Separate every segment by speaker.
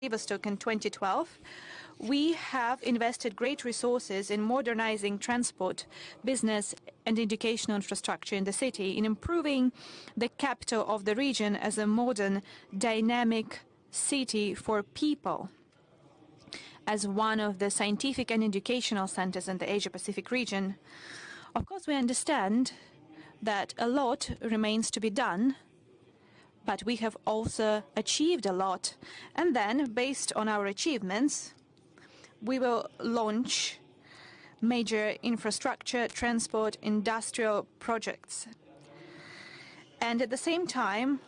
Speaker 1: Vladivostok in 2012, we have invested great resources in modernizing transport, business and educational infrastructure in the city, in improving the capital of the region as a modern, dynamic city for people, as one of the scientific and educational centers in the Asia-Pacific region. Of course, we understand that a lot remains to be done, but we have also achieved a lot. And then, based on our achievements, we will launch major infrastructure, transport, industrial projects. And at the same time,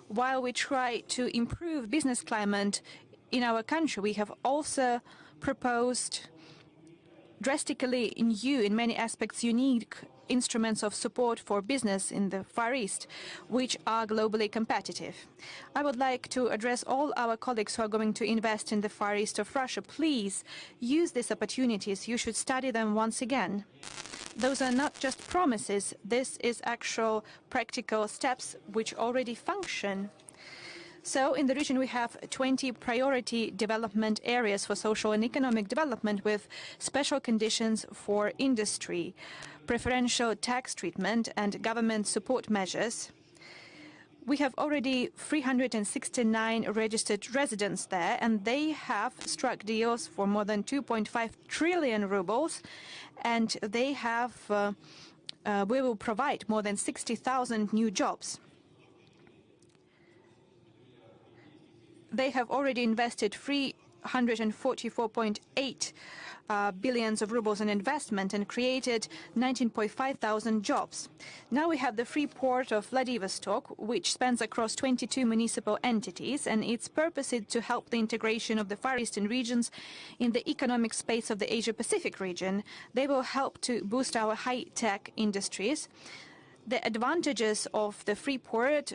Speaker 1: while we try to improve business climate in our country, we have also proposed drastically new, in many aspects unique, instruments of support for business in the Far East, which are globally competitive. I would like to address all our colleagues who are going to invest in the Far East of Russia. Please use these opportunities. You should study them once again. Those are not just promises. This is actual practical steps which already function. So in the region, we have 20 priority development areas for social and economic development with special conditions for industry, preferential tax treatment and government support measures. We have already 369 registered residents there, and they have struck deals for more than 2.5 trillion rubles, and they have, we will provide more than 60,000 new jobs. They have already invested 344.8 billions of rubles in investment and created 19.5 thousand jobs. Now we have the free port of Vladivostok, which spans across 22 municipal entities, and its purpose is to help the integration of the Far Eastern regions in the economic space of the Asia-Pacific region. They will help to boost our high-tech industries. The advantages of the free port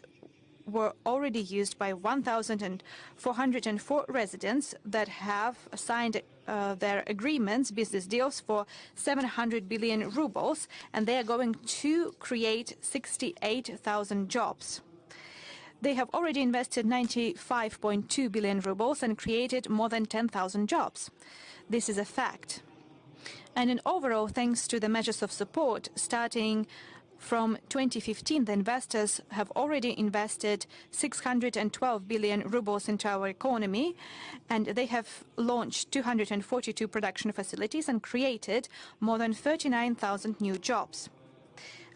Speaker 1: were already used by 1,404 residents that have signed their agreements, business deals, for 700 billion rubles, and they are going to create 68,000 jobs. They have already invested 95.2 billion rubles and created more than 10,000 jobs. This is a fact. And in overall, thanks to the measures of support, starting from 2015, the investors have already invested 612 billion rubles into our economy, and they have launched 242 production facilities and created more than 39,000 new jobs.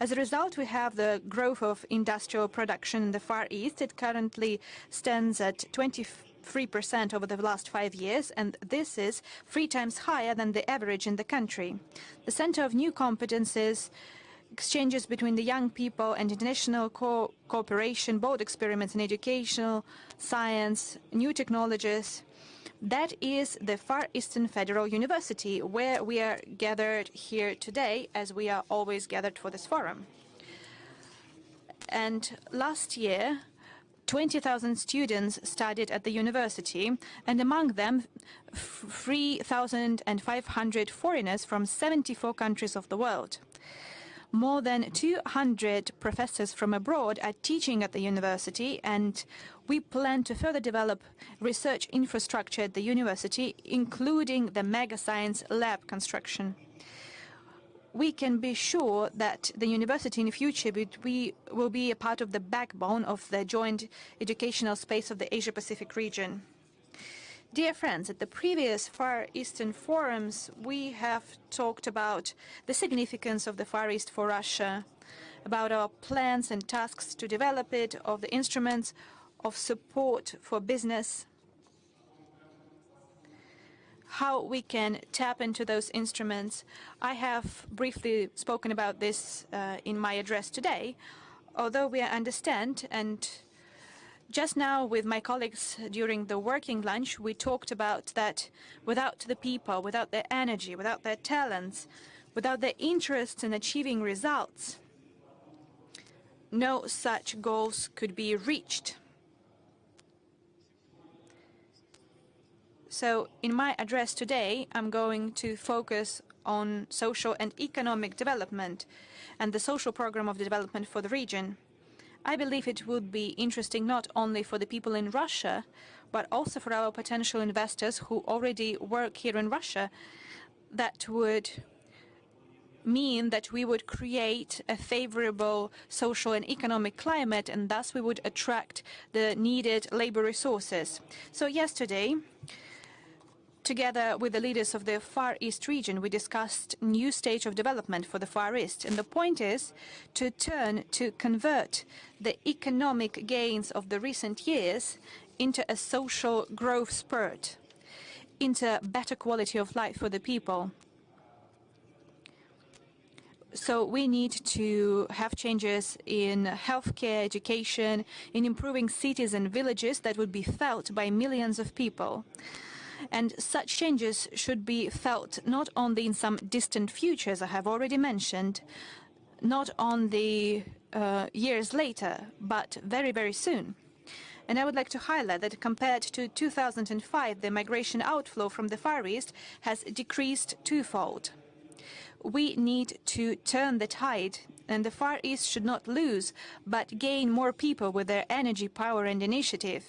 Speaker 1: As a result, we have the growth of industrial production in the Far East. It currently stands at 23% over the last 5 years, and this is 3 times higher than the average in the country. The center of new competences, exchanges between the young people and international cooperation, both experiments in educational, science, new technologies. That is the Far Eastern Federal University, where we are gathered here today, as we are always gathered for this forum. And last year, 20,000 students studied at the university, and among them 3,500 foreigners from 74 countries of the world. More than 200 professors from abroad are teaching at the university, and we plan to further develop research infrastructure at the university, including the mega science lab construction. We can be sure that the university in the future will be a part of the backbone of the joint educational space of the Asia-Pacific region. Dear friends, at the previous Far Eastern forums, we have talked about the significance of the Far East for Russia, about our plans and tasks to develop it, of the instruments of support for business, how we can tap into those instruments. I have briefly spoken about this in my address today, although we understand, and just now with my colleagues during the working lunch, we talked about that without the people, without their energy, without their talents, without their interest in achieving results, no such goals could be reached. So in my address today, I'm going to focus on social and economic development and the social program of the development for the region. I believe it would be interesting not only for the people in Russia, but also for our potential investors who already work here in Russia. That would mean that we would create a favorable social and economic climate, and thus we would attract the needed labor resources. So yesterday, together with the leaders of the Far East region, we discussed new stage of development for the Far East. And the point is to convert the economic gains of the recent years into a social growth spurt, into better quality of life for the people. So we need to have changes in healthcare, education, in improving cities and villages that would be felt by millions of people. And such changes should be felt not only in some distant future, as I have already mentioned, not only years later, but very, very soon. And I would like to highlight that compared to 2005, the migration outflow from the Far East has decreased twofold. We need to turn the tide, and the Far East should not lose, but gain more people with their energy, power and initiative.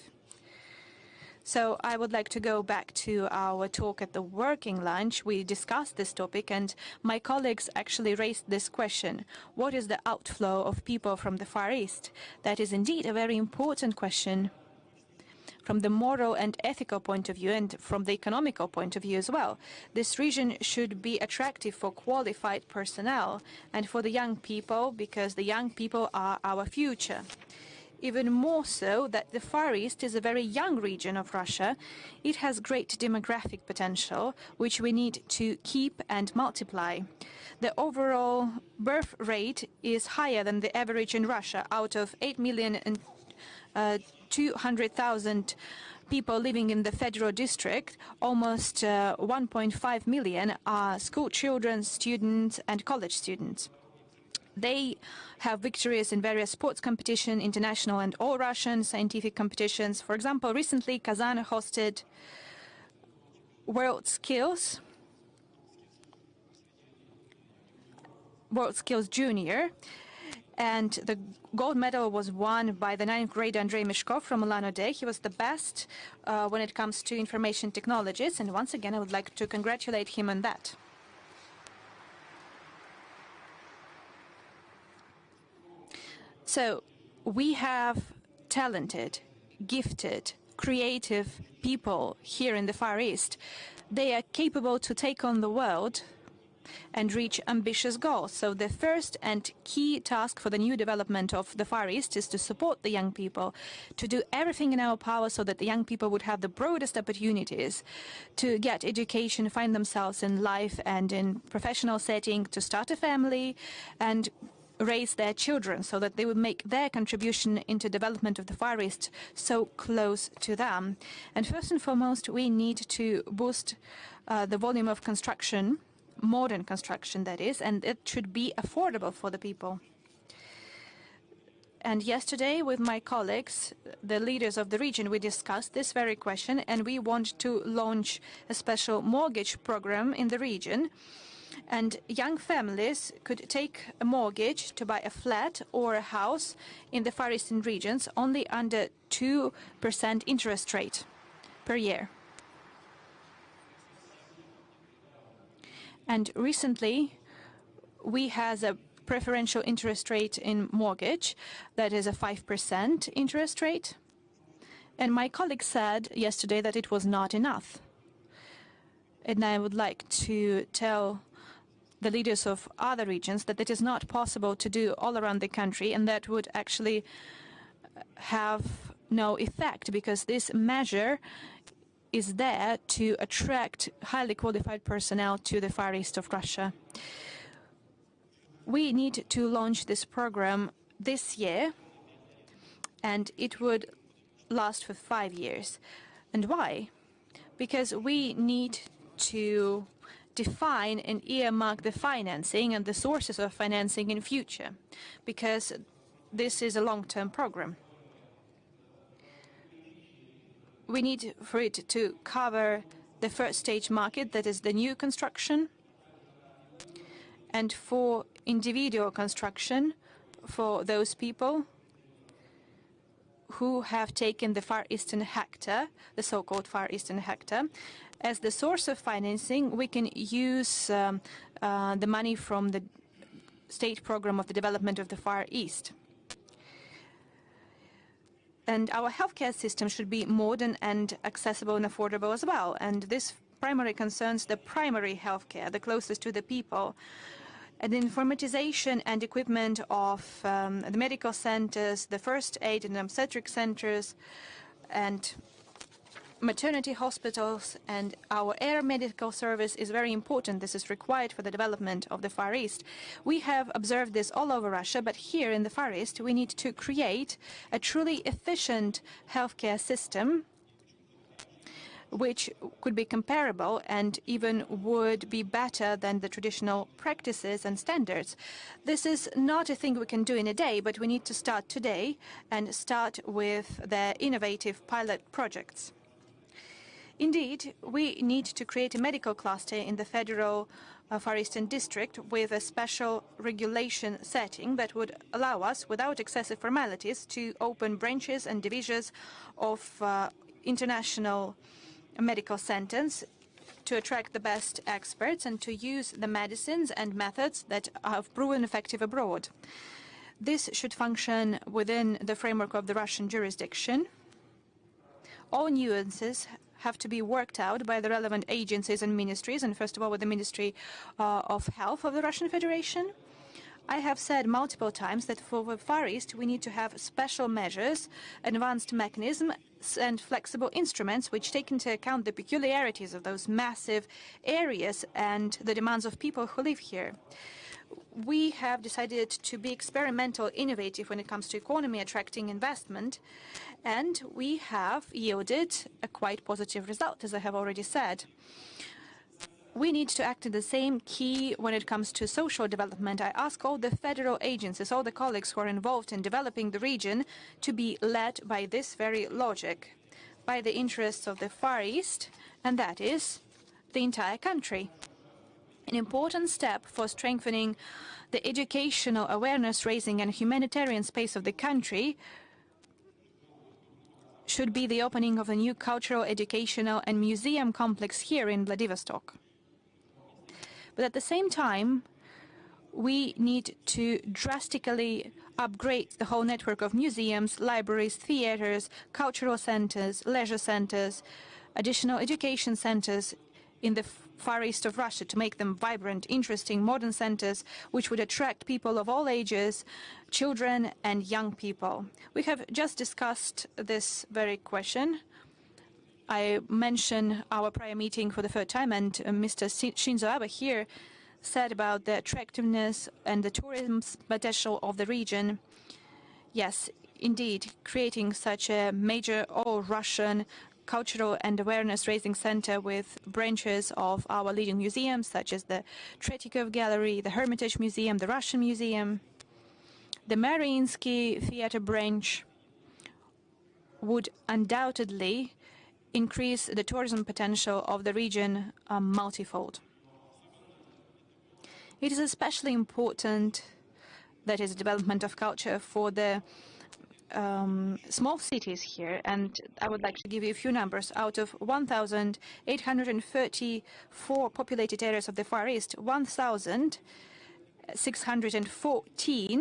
Speaker 1: So I would like to go back to our talk at the working lunch. We discussed this topic, and my colleagues actually raised this question. What is the outflow of people from the Far East? That is indeed a very important question from the moral and ethical point of view, and from the economical point of view as well. This region should be attractive for qualified personnel and for the young people, because the young people are our future. Even more so that the Far East is a very young region of Russia. It has great demographic potential, which we need to keep and multiply. The overall birth rate is higher than the average in Russia. Out of 8,200,000 people living in the Federal District, almost 1.5 million are school children, students and college students. They have victories in various sports competitions, international and all-Russian scientific competitions. For example, recently Kazan hosted World Skills Junior, and the gold medal was won by the 9th grader Andrei Mishkov from Ulan-Ude. He was the best when it comes to information technologies, and once again I would like to congratulate him on that. So we have talented, gifted, creative people here in the Far East. They are capable to take on the world and reach ambitious goals. So the first and key task for the new development of the Far East is to support the young people, to do everything in our power so that the young people would have the broadest opportunities to get education, find themselves in life and in professional setting, to start a family and raise their children, so that they would make their contribution into development of the Far East so close to them. And first and foremost, we need to boost the volume of construction, modern construction that is, and it should be affordable for the people. And yesterday, with my colleagues, the leaders of the region, we discussed this very question, and we want to launch a special mortgage program in the region. And young families could take a mortgage to buy a flat or a house in the Far Eastern regions only under 2% interest rate per year. And recently, we have a preferential interest rate in mortgage that is a 5% interest rate. And my colleague said yesterday that it was not enough. And I would like to tell the leaders of other regions that it is not possible to do all around the country, and that would actually have no effect, because this measure is there to attract highly qualified personnel to the Far East of Russia. We need to launch this program this year, and it would last for 5 years. And why? Because we need to define and earmark the financing and the sources of financing in future, because this is a long-term program. We need for it to cover the first stage market, that is the new construction, and for individual construction for those people who have taken the Far Eastern Hector, the so-called Far Eastern Hector, as the source of financing. We can use the money from the state program of the development of the Far East. And our healthcare system should be modern and accessible and affordable as well. And this primarily concerns the primary healthcare, the closest to the people. And the informatization and equipment of the medical centers, the first aid and obstetric centers, and maternity hospitals, and our air medical service is very important. This is required for the development of the Far East. We have observed this all over Russia, but here in the Far East, we need to create a truly efficient healthcare system which could be comparable and even would be better than the traditional practices and standards. This is not a thing we can do in a day, but we need to start today and start with the innovative pilot projects. Indeed, we need to create a medical cluster in the federal Far Eastern district with a special regulation setting that would allow us, without excessive formalities, to open branches and divisions of international medical centers to attract the best experts and to use the medicines and methods that have proven effective abroad. This should function within the framework of the Russian jurisdiction. All nuances have to be worked out by the relevant agencies and ministries, and first of all with the Ministry of Health of the Russian Federation. I have said multiple times that for the Far East we need to have special measures, advanced mechanisms and flexible instruments which take into account the peculiarities of those massive areas and the demands of people who live here. We have decided to be experimental, innovative when it comes to economy, attracting investment, and we have yielded a quite positive result, as I have already said. We need to act in the same key when it comes to social development. I ask all the federal agencies, all the colleagues who are involved in developing the region, to be led by this very logic, by the interests of the Far East, and that is the entire country. An important step for strengthening the educational awareness raising and humanitarian space of the country should be the opening of a new cultural, educational and museum complex here in Vladivostok. But at the same time, we need to drastically upgrade the whole network of museums, libraries, theaters, cultural centers, leisure centers, additional education centers in the Far East of Russia to make them vibrant, interesting, modern centers which would attract people of all ages, children and young people. We have just discussed this very question. I mentioned our prior meeting for the third time, and Mr. Shinzo Abe here said about the attractiveness and the tourism potential of the region. Yes, indeed, creating such a major all-Russian cultural and awareness-raising center with branches of our leading museums, such as the Tretyakov Gallery, the Hermitage Museum, the Russian Museum, the Mariinsky Theater branch, would undoubtedly increase the tourism potential of the region multifold. It is especially important, that is, development of culture for the small cities here, and I would like to give you a few numbers. Out of 1,834 populated areas of the Far East, 1,614,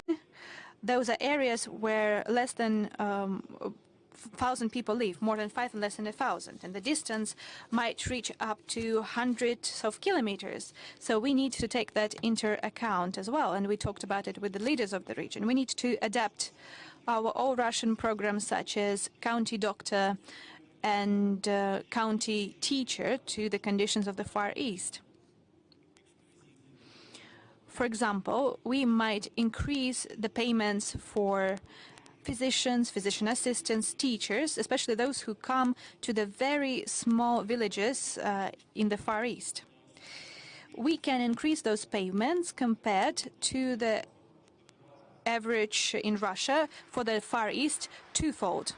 Speaker 1: those are areas where less than 1,000 people live, more than 5 and less than 1,000, and the distance might reach up to hundreds of kilometers. So we need to take that into account as well, and we talked about it with the leaders of the region. We need to adapt our all-Russian programs, such as county doctor and county teacher, to the conditions of the Far East. For example, we might increase the payments for physicians, physician assistants, teachers, especially those who come to the very small villages in the Far East. We can increase those payments compared to the average in Russia for the Far East twofold.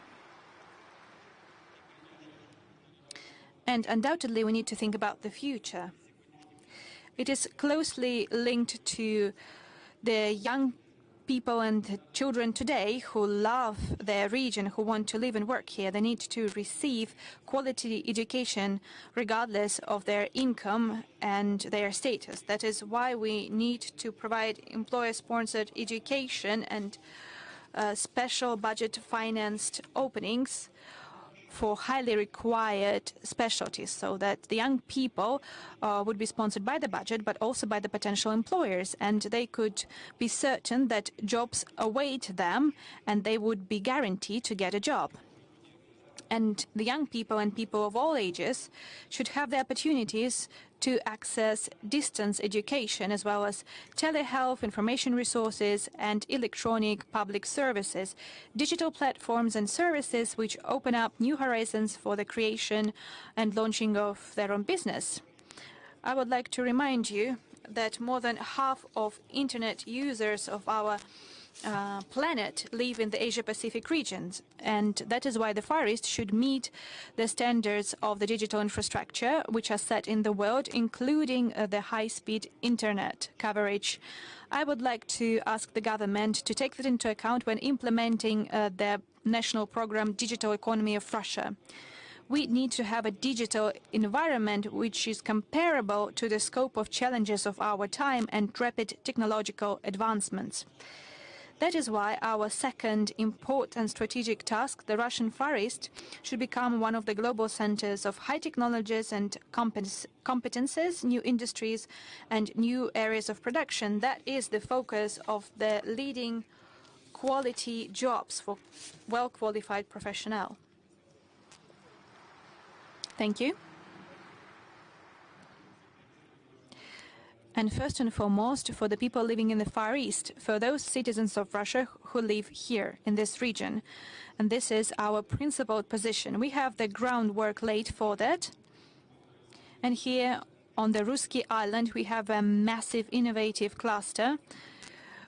Speaker 1: And undoubtedly we need to think about the future. It is closely linked to the young people and children today who love their region, who want to live and work here, they need to receive quality education regardless of their income and their status. That is why we need to provide employer-sponsored education and special budget-financed openings for highly required specialties, so that the young people would be sponsored by the budget, but also by the potential employers, and they could be certain that jobs await them and they would be guaranteed to get a job. And the young people and people of all ages should have the opportunities to access distance education, as well as telehealth, information resources, and electronic public services, digital platforms and services which open up new horizons for the creation and launching of their own business. I would like to remind you that more than half of internet users of our planet live in the Asia-Pacific regions, and that is why the Far East should meet the standards of the digital infrastructure which are set in the world, including the high-speed internet coverage. I would like to ask the government to take that into account when implementing the national program Digital Economy of Russia. We need to have a digital environment which is comparable to the scope of challenges of our time and rapid technological advancements. That is why our second important strategic task, the Russian Far East, should become one of the global centers of high technologies and competences, new industries, and new areas of production. That is the focus of the leading quality jobs for well-qualified professionals. Thank you. And first and foremost, for the people living in the Far East, for those citizens of Russia who live here in this region. And this is our principled position. We have the groundwork laid for that. And here on the Ruski Island, we have a massive innovative cluster.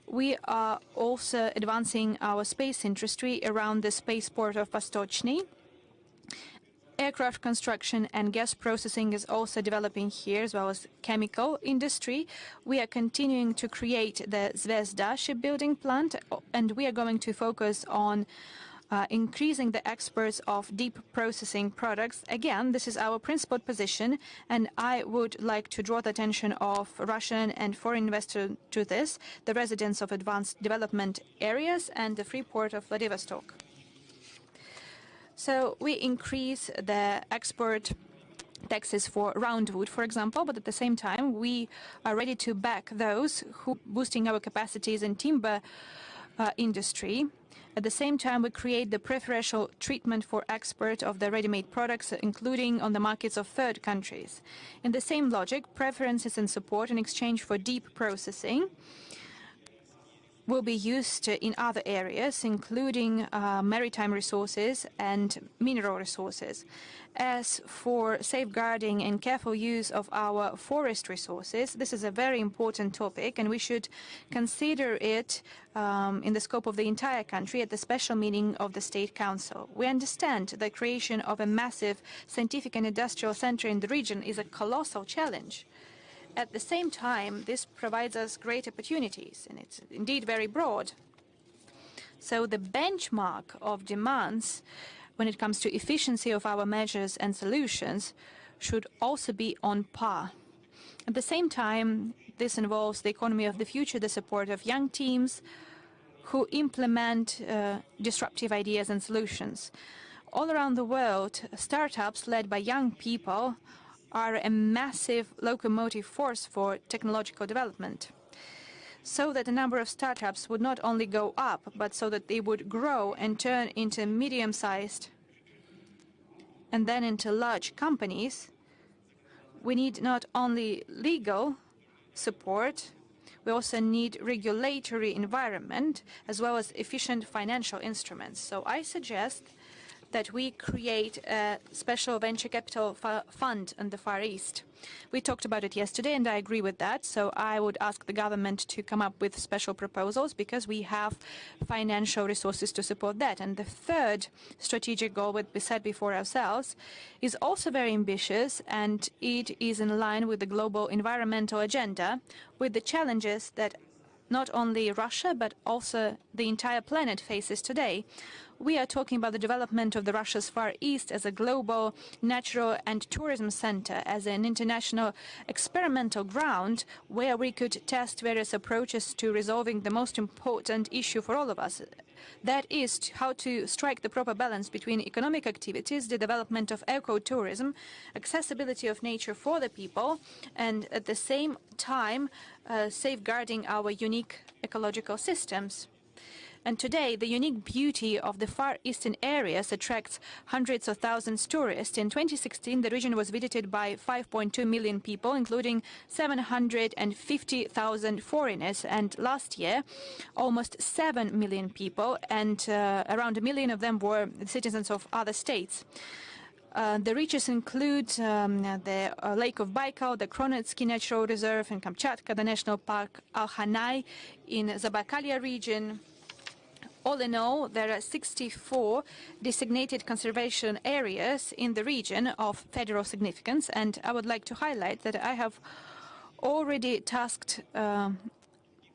Speaker 1: We are also advancing our space industry around the spaceport of Vostochny. Aircraft construction and gas processing is also developing here, as well as chemical industry. We are continuing to create the Zvezda shipbuilding plant, and we are going to focus on increasing the exports of deep processing products. Again, this is our principled position, and I would like to draw the attention of Russian and foreign investors to this, the residents of advanced development areas and the free port of Vladivostok. So we increase the export taxes for roundwood, for example, but at the same time we are ready to back those who are boosting our capacities in timber industry. At the same time, we create the preferential treatment for export of the ready-made products, including on the markets of third countries. In the same logic, preferences and support in exchange for deep processing will be used in other areas, including maritime resources and mineral resources. As for safeguarding and careful use of our forest resources, this is a very important topic, and we should consider it in the scope of the entire country at the special meeting of the State Council. We understand the creation of a massive scientific and industrial center in the region is a colossal challenge. At the same time, this provides us great opportunities, and it's indeed very broad. So the benchmark of demands when it comes to efficiency of our measures and solutions should also be on par. At the same time, this involves the economy of the future, the support of young teams who implement disruptive ideas and solutions. All around the world, startups led by young people are a massive locomotive force for technological development, so that the number of startups would not only go up, but so that they would grow and turn into medium-sized and then into large companies. We need not only legal support, we also need regulatory environment as well as efficient financial instruments. So I suggest that we create a special venture capital fund in the Far East. We talked about it yesterday, and I agree with that. So I would ask the government to come up with special proposals, because we have financial resources to support that. And the third strategic goal that we set before ourselves is also very ambitious, and it is in line with the global environmental agenda, with the challenges that not only Russia, but also the entire planet faces today. We are talking about the development of the Russia's Far East as a global natural and tourism center, as an international experimental ground where we could test various approaches to resolving the most important issue for all of us. That is how to strike the proper balance between economic activities, the development of ecotourism, accessibility of nature for the people, and at the same time safeguarding our unique ecological systems. And today, the unique beauty of the Far Eastern areas attracts hundreds of thousands of tourists. In 2016, the region was visited by 5.2 million people, including 750,000 foreigners. And last year, almost 7 million people, and around 1 million of them were citizens of other states. The reaches include the Lake of Baikal, the Kronetsky Natural Reserve in Kamchatka, the National Park Alhanai in Zabaikalia region. All in all, there are 64 designated conservation areas in the region of federal significance, and I would like to highlight that I have already tasked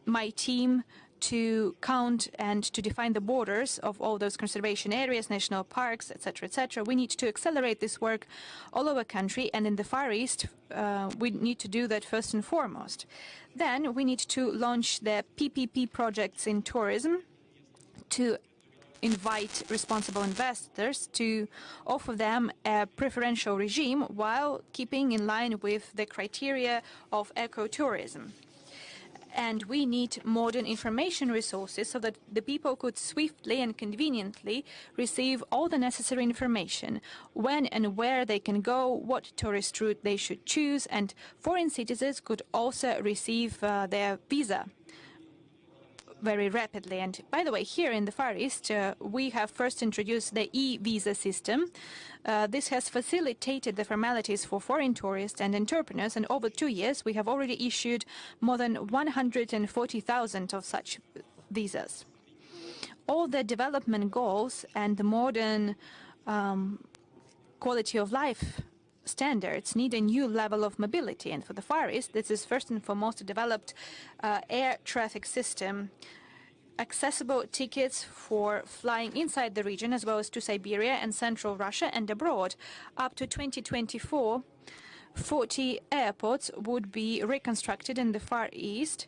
Speaker 1: my team to count and to define the borders of all those conservation areas, national parks, etc., etc. We need to accelerate this work all over the country, and in the Far East, we need to do that first and foremost. Then we need to launch the PPP projects in tourism, to invite responsible investors, to offer them a preferential regime while keeping in line with the criteria of ecotourism. And we need modern information resources so that the people could swiftly and conveniently receive all the necessary information, when and where they can go, what tourist route they should choose, and foreign citizens could also receive their visa very rapidly. And by the way, here in the Far East, we have first introduced the e-visa system. This has facilitated the formalities for foreign tourists and entrepreneurs, and over 2 years we have already issued more than 140,000 of such visas. All the development goals and the modern quality of life standards need a new level of mobility, and for the Far East, this is first and foremost a developed air traffic system, accessible tickets for flying inside the region as well as to Siberia and Central Russia and abroad. Up to 2024, 40 airports would be reconstructed in the Far East,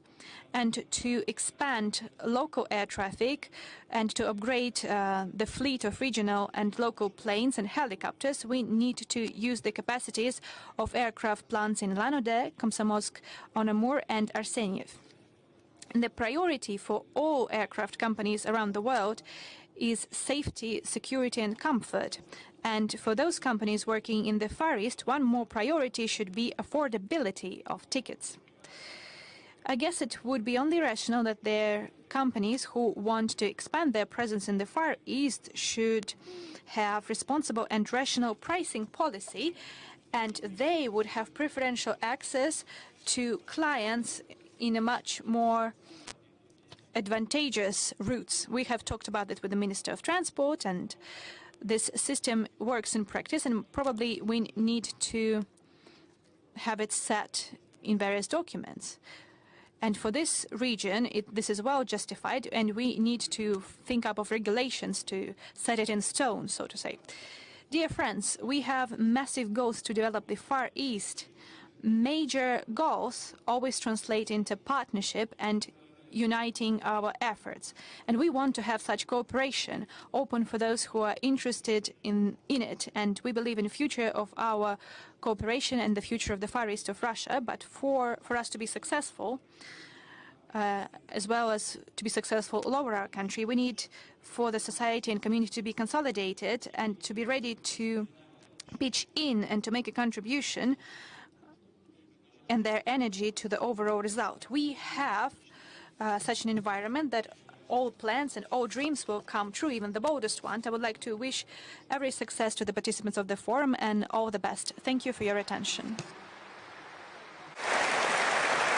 Speaker 1: and to expand local air traffic and to upgrade the fleet of regional and local planes and helicopters, we need to use the capacities of aircraft plants in Lanode, Komsomolsk-on-Amur and Arseniev. And the priority for all aircraft companies around the world is safety, security and comfort. And for those companies working in the Far East, one more priority should be affordability of tickets. I guess it would be only rational that their companies who want to expand their presence in the Far East should have responsible and rational pricing policy, and they would have preferential access to clients in a much more advantageous routes. We have talked about that with the Minister of Transport, and this system works in practice, and probably we need to have it set in various documents. And for this region, this is well justified, and we need to think up of regulations to set it in stone, so to say. Dear friends, we have massive goals to develop the Far East. Major goals always translate into partnership and uniting our efforts. And we want to have such cooperation open for those who are interested in it. And we believe in the future of our cooperation and the future of the Far East of Russia. But for us to be successful, as well as to be successful all over our country, we need for the society and community to be consolidated and to be ready to pitch in and to make a contribution and their energy to the overall result. We have such an environment that all plans and all dreams will come true, even the boldest ones. I would like to wish every success to the participants of the forum and all the best. Thank you for your attention.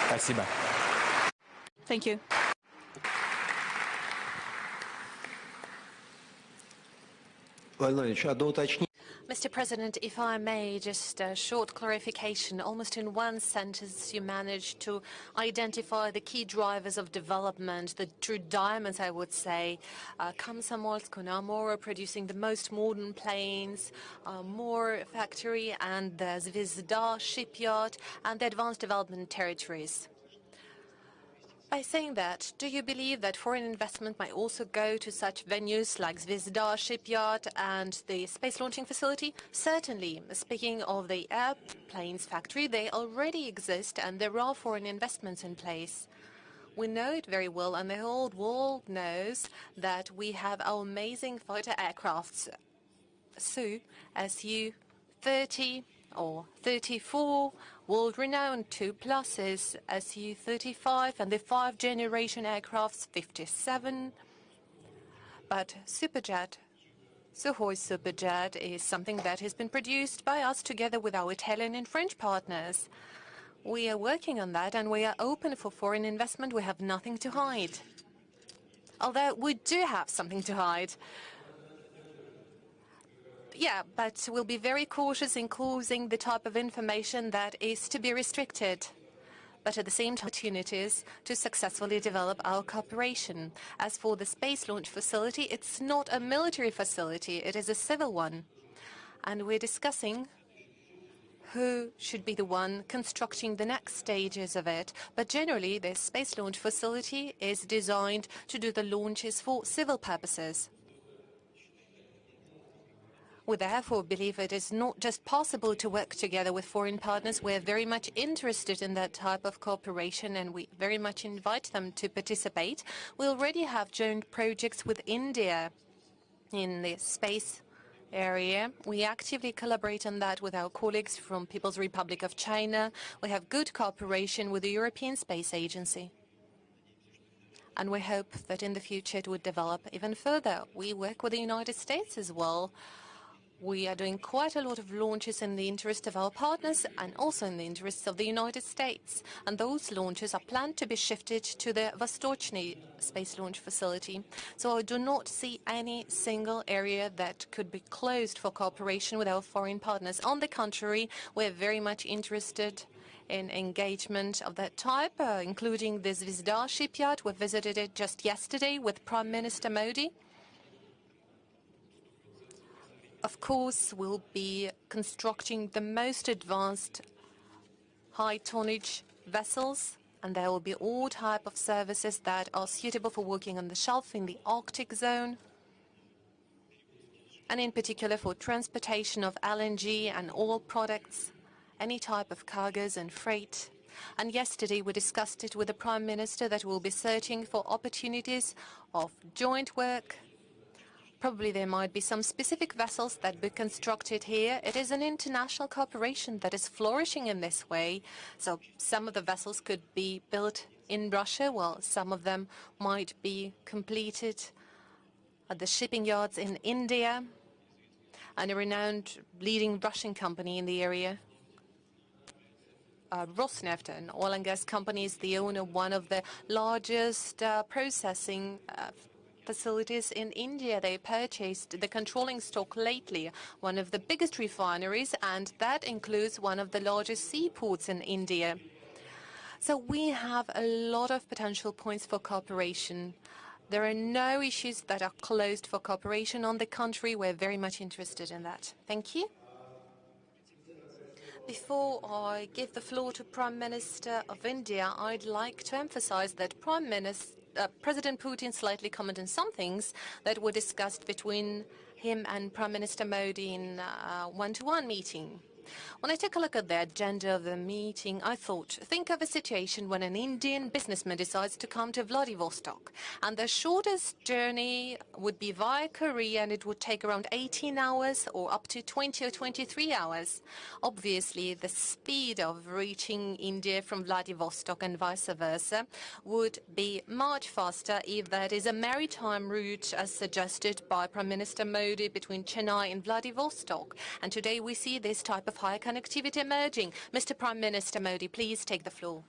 Speaker 2: Спасибо.
Speaker 1: Thank you.
Speaker 3: Владимирович, одно уточнение.
Speaker 2: Mr. President, if I may, just a short clarification. Almost in one sentence, you managed to identify the key drivers of development, the true diamonds, I would say. Komsomolsk and Amur producing the most modern planes, more factory, and the Zvezda shipyard, and the advanced development territories. By saying that, do you believe that foreign investment might also go to such venues like Zvezda shipyard and the space launching facility? Certainly. Speaking of the airplanes factory, they already exist and there are foreign investments in place. We know it very well, and the whole world knows that we have our amazing fighter aircrafts, Su-30 or 34, world-renowned 2 pluses, Su-35 and the 5th-generation aircrafts 57. But Superjet, Sukhoi Superjet, is something that has been produced by us together with our Italian and French partners. We are working on that and we are open for foreign investment. We have nothing to hide. Although we do have something to hide. Yeah, but we'll be very cautious in closing the type of information that is to be restricted, but at the same time opportunities to successfully develop our cooperation. As for the space launch facility, it's not a military facility, it is a civil one. And we're discussing who should be the one constructing the next stages of it. But generally, the space launch facility is designed to do the launches for civil purposes. We therefore believe it is not just possible to work together with foreign partners. We're very much interested in that type of cooperation and we very much invite them to participate. We already have joint projects with India in the space area. We actively collaborate on that with our colleagues from People's Republic of China. We have good cooperation with the European Space Agency. And we hope that in the future it would develop even further. We work with the United States as well. We are doing quite a lot of launches in the interest of our partners and also in the interests of the United States. And those launches are planned to be shifted to the Vostochny space launch facility. So I do not see any single area that could be closed for cooperation with our foreign partners. On the contrary, we're very much interested in engagement of that type, including the Zvezda shipyard. We visited it just yesterday with Prime Minister Modi. Of course, we'll be constructing the most advanced high-tonnage vessels, and there will be all type of services that are suitable for working on the shelf in the Arctic zone, and in particular for transportation of LNG and oil products, any type of cargoes and freight. And yesterday we discussed it with the Prime Minister that we'll be searching for opportunities of joint work. Probably there might be some specific vessels that be constructed here. It is an international cooperation that is flourishing in this way. So some of the vessels could be built in Russia, while some of them might be completed at the shipping yards in India, and a renowned leading Russian company in the area. Rosneft, an oil and gas company, is the owner of one of the largest processing facilities in India. They purchased the controlling stock lately, one of the biggest refineries, and that includes one of the largest seaports in India. So we have a lot of potential points for cooperation. There are no issues that are closed for cooperation. On the contrary, we're very much interested in that. Thank you. Before I give the floor to Prime Minister of India, I'd like to emphasize that President Putin slightly commented on some things that were discussed between him and Prime Minister Modi in a one-to-one meeting. When I took a look at the agenda of the meeting, I thought, think of a situation when an Indian businessman decides to come to Vladivostok, and the shortest journey would be via Korea, and it would take around 18 hours or up to 20 or 23 hours. Obviously, the speed of reaching India from Vladivostok and vice versa would be much faster if that is a maritime route as suggested by Prime Minister Modi between Chennai and Vladivostok. And today we see this type of high connectivity emerging. Mr. Prime Minister Modi, please take the floor.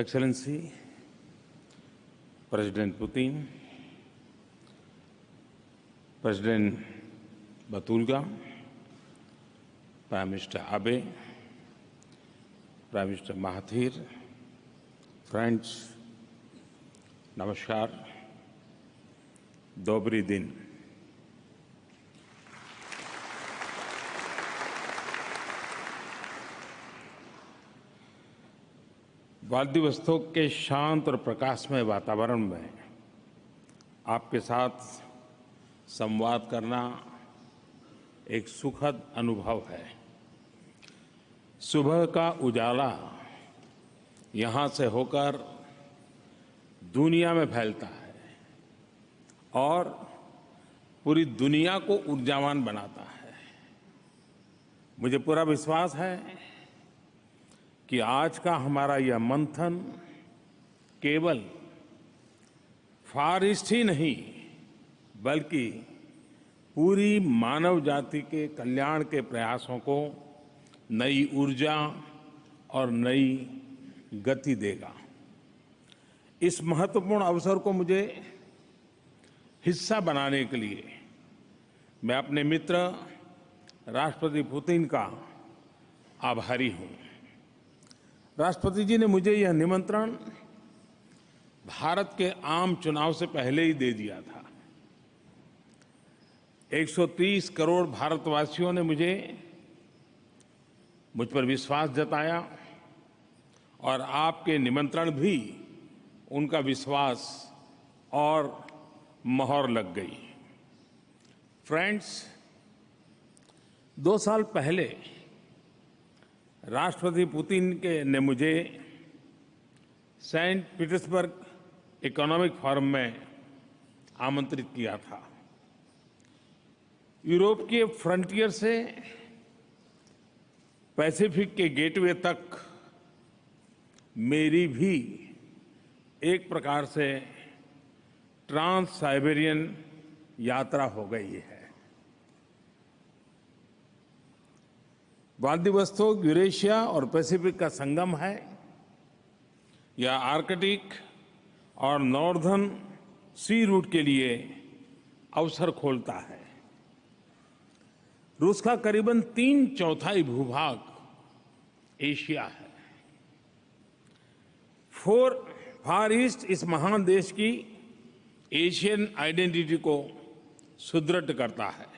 Speaker 3: Excellency, President Putin, President Batulga, Prime Minister Abe, Prime Minister Mahathir, friends, Namaskar, Dobry Din. Vladivostok के शांत और प्रकाशमय वातावरण में आपके साथ संवाद करना एक सुखद अनुभव है। सुबह का उजाला यहाँ से होकर दुनिया में फैलता है और पूरी दुनिया को ऊर्जावान बनाता है। मुझे पूरा विश्वास है कि आज का हमारा यह मंथन केवल फार ईस्ट ही नहीं बल्कि पूरी मानव जाति के कल्याण के प्रयासों को नई ऊर्जा और नई गति देगा। इस महत्वपूर्ण अवसर को मुझे हिस्सा बनाने के लिए मैं अपने मित्र राष्ट्रपति पुतिन का आभारी हूँ। राष्ट्रपति जी ने मुझे यह निमंत्रण भारत के आम चुनाव से पहले ही दे दिया था। 130 करोड़ भारतवासियों ने मुझ पर विश्वास जताया और आपके निमंत्रण भी उनका विश्वास और मोहर लग गई। फ्रेंड्स, 2 साल पहले राष्ट्रपति पुतिन ने मुझे सेंट पीटर्सबर्ग इकोनॉमिक फोरम में आमंत्रित किया था। यूरोप के फ्रंटियर से पैसिफिक के गेटवे तक मेरी भी एक प्रकार से ट्रांस साइबेरियन यात्रा हो गई है। व्लादिवोस्तोक यूरेशिया और पैसिफिक का संगम है। यह आर्कटिक और नॉर्दर्न सी रूट के लिए अवसर खोलता है। रूस का करीबन 3/4 भूभाग एशिया है। फार ईस्ट इस महान देश की एशियन आइडेंटिटी को सुदृढ़ करता है।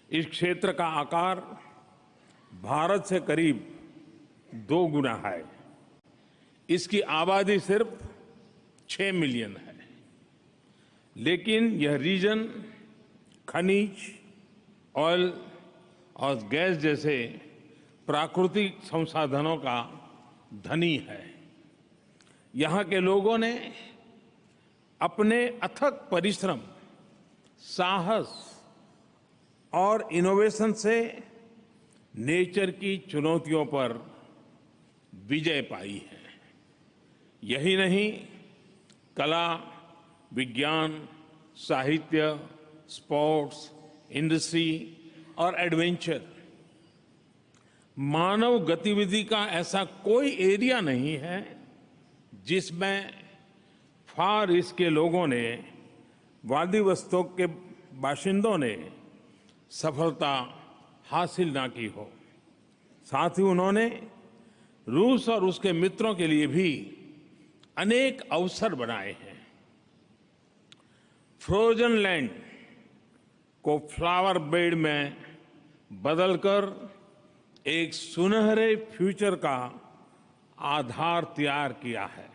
Speaker 3: इस क्षेत्र का आकार भारत से करीब 2 गुना है। इसकी आबादी सिर्फ 6 मिलियन है, लेकिन यह रीजन खनिज, ऑयल और गैस जैसे प्राकृतिक संसाधनों का धनी है। यहाँ के लोगों ने अपने अथक परिश्रम, साहस और इनोवेशन से नेचर की चुनौतियों पर विजय पाई है। यही नहीं, कला, विज्ञान, साहित्य, स्पोर्ट्स, इंडस्ट्री और एडवेंचर, मानव गतिविधि का ऐसा कोई एरिया नहीं है जिसमें फार ईस्ट के लोगों ने, व्लादिवोस्तोक के बाशिंदों ने सफलता हासिल ना की हो। साथ ही उन्होंने रूस और उसके मित्रों के लिए भी अनेक अवसर बनाए हैं। फ्रोजन लैंड को फ्लावर बेड में बदलकर एक सुनहरे फ्यूचर का आधार तैयार किया है।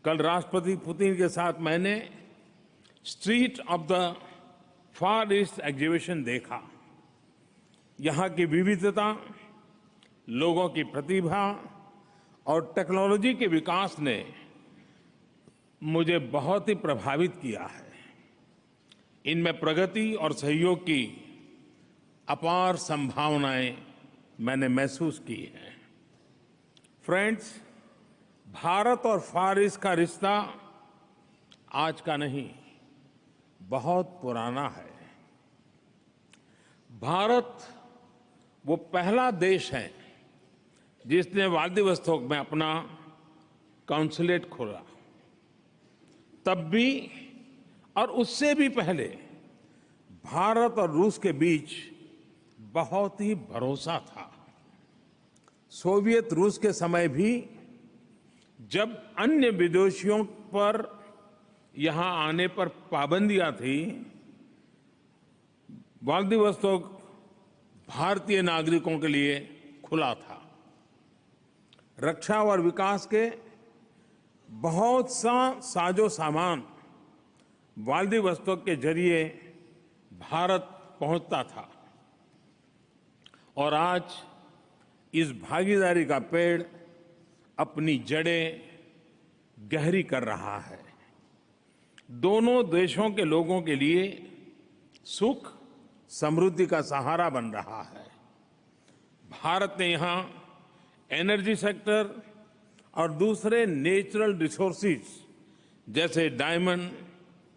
Speaker 3: कल राष्ट्रपति पुतिन के साथ मैंने street of the far east exhibition देखा। यहाँ की विविधता, लोगों की प्रतिभा और टेक्नोलॉजी के विकास ने मुझे बहुत ही प्रभावित किया है। इनमें प्रगति और सहयोग की अपार संभावनाएं मैंने महसूस की हैं। फ्रेंड्स, भारत और फार ईस्ट का रिश्ता आज का नहीं, बहुत पुराना है। भारत वो पहला देश है जिसने व्लादिवोस्तोक में अपना कॉन्सुलेट खोला। तब भी और उससे भी पहले भारत और रूस के बीच बहुत ही भरोसा था। सोवियत रूस के समय भी जब अन्य विदेशियों पर यहां आने पर पाबंदियां थी, व्लादिवोस्तोक भारतीय नागरिकों के लिए खुला था। रक्षा और विकास के बहुत सा साजो सामान व्लादिवोस्तोक के जरिए भारत पहुंचता था और आज इस भागीदारी का पेड़ अपनी जड़ें गहरी कर रहा है। दोनों देशों के लोगों के लिए सुख समृद्धि का सहारा बन रहा है। भारत ने यहां एनर्जी सेक्टर और दूसरे नेचुरल रिसोर्सेज जैसे डायमंड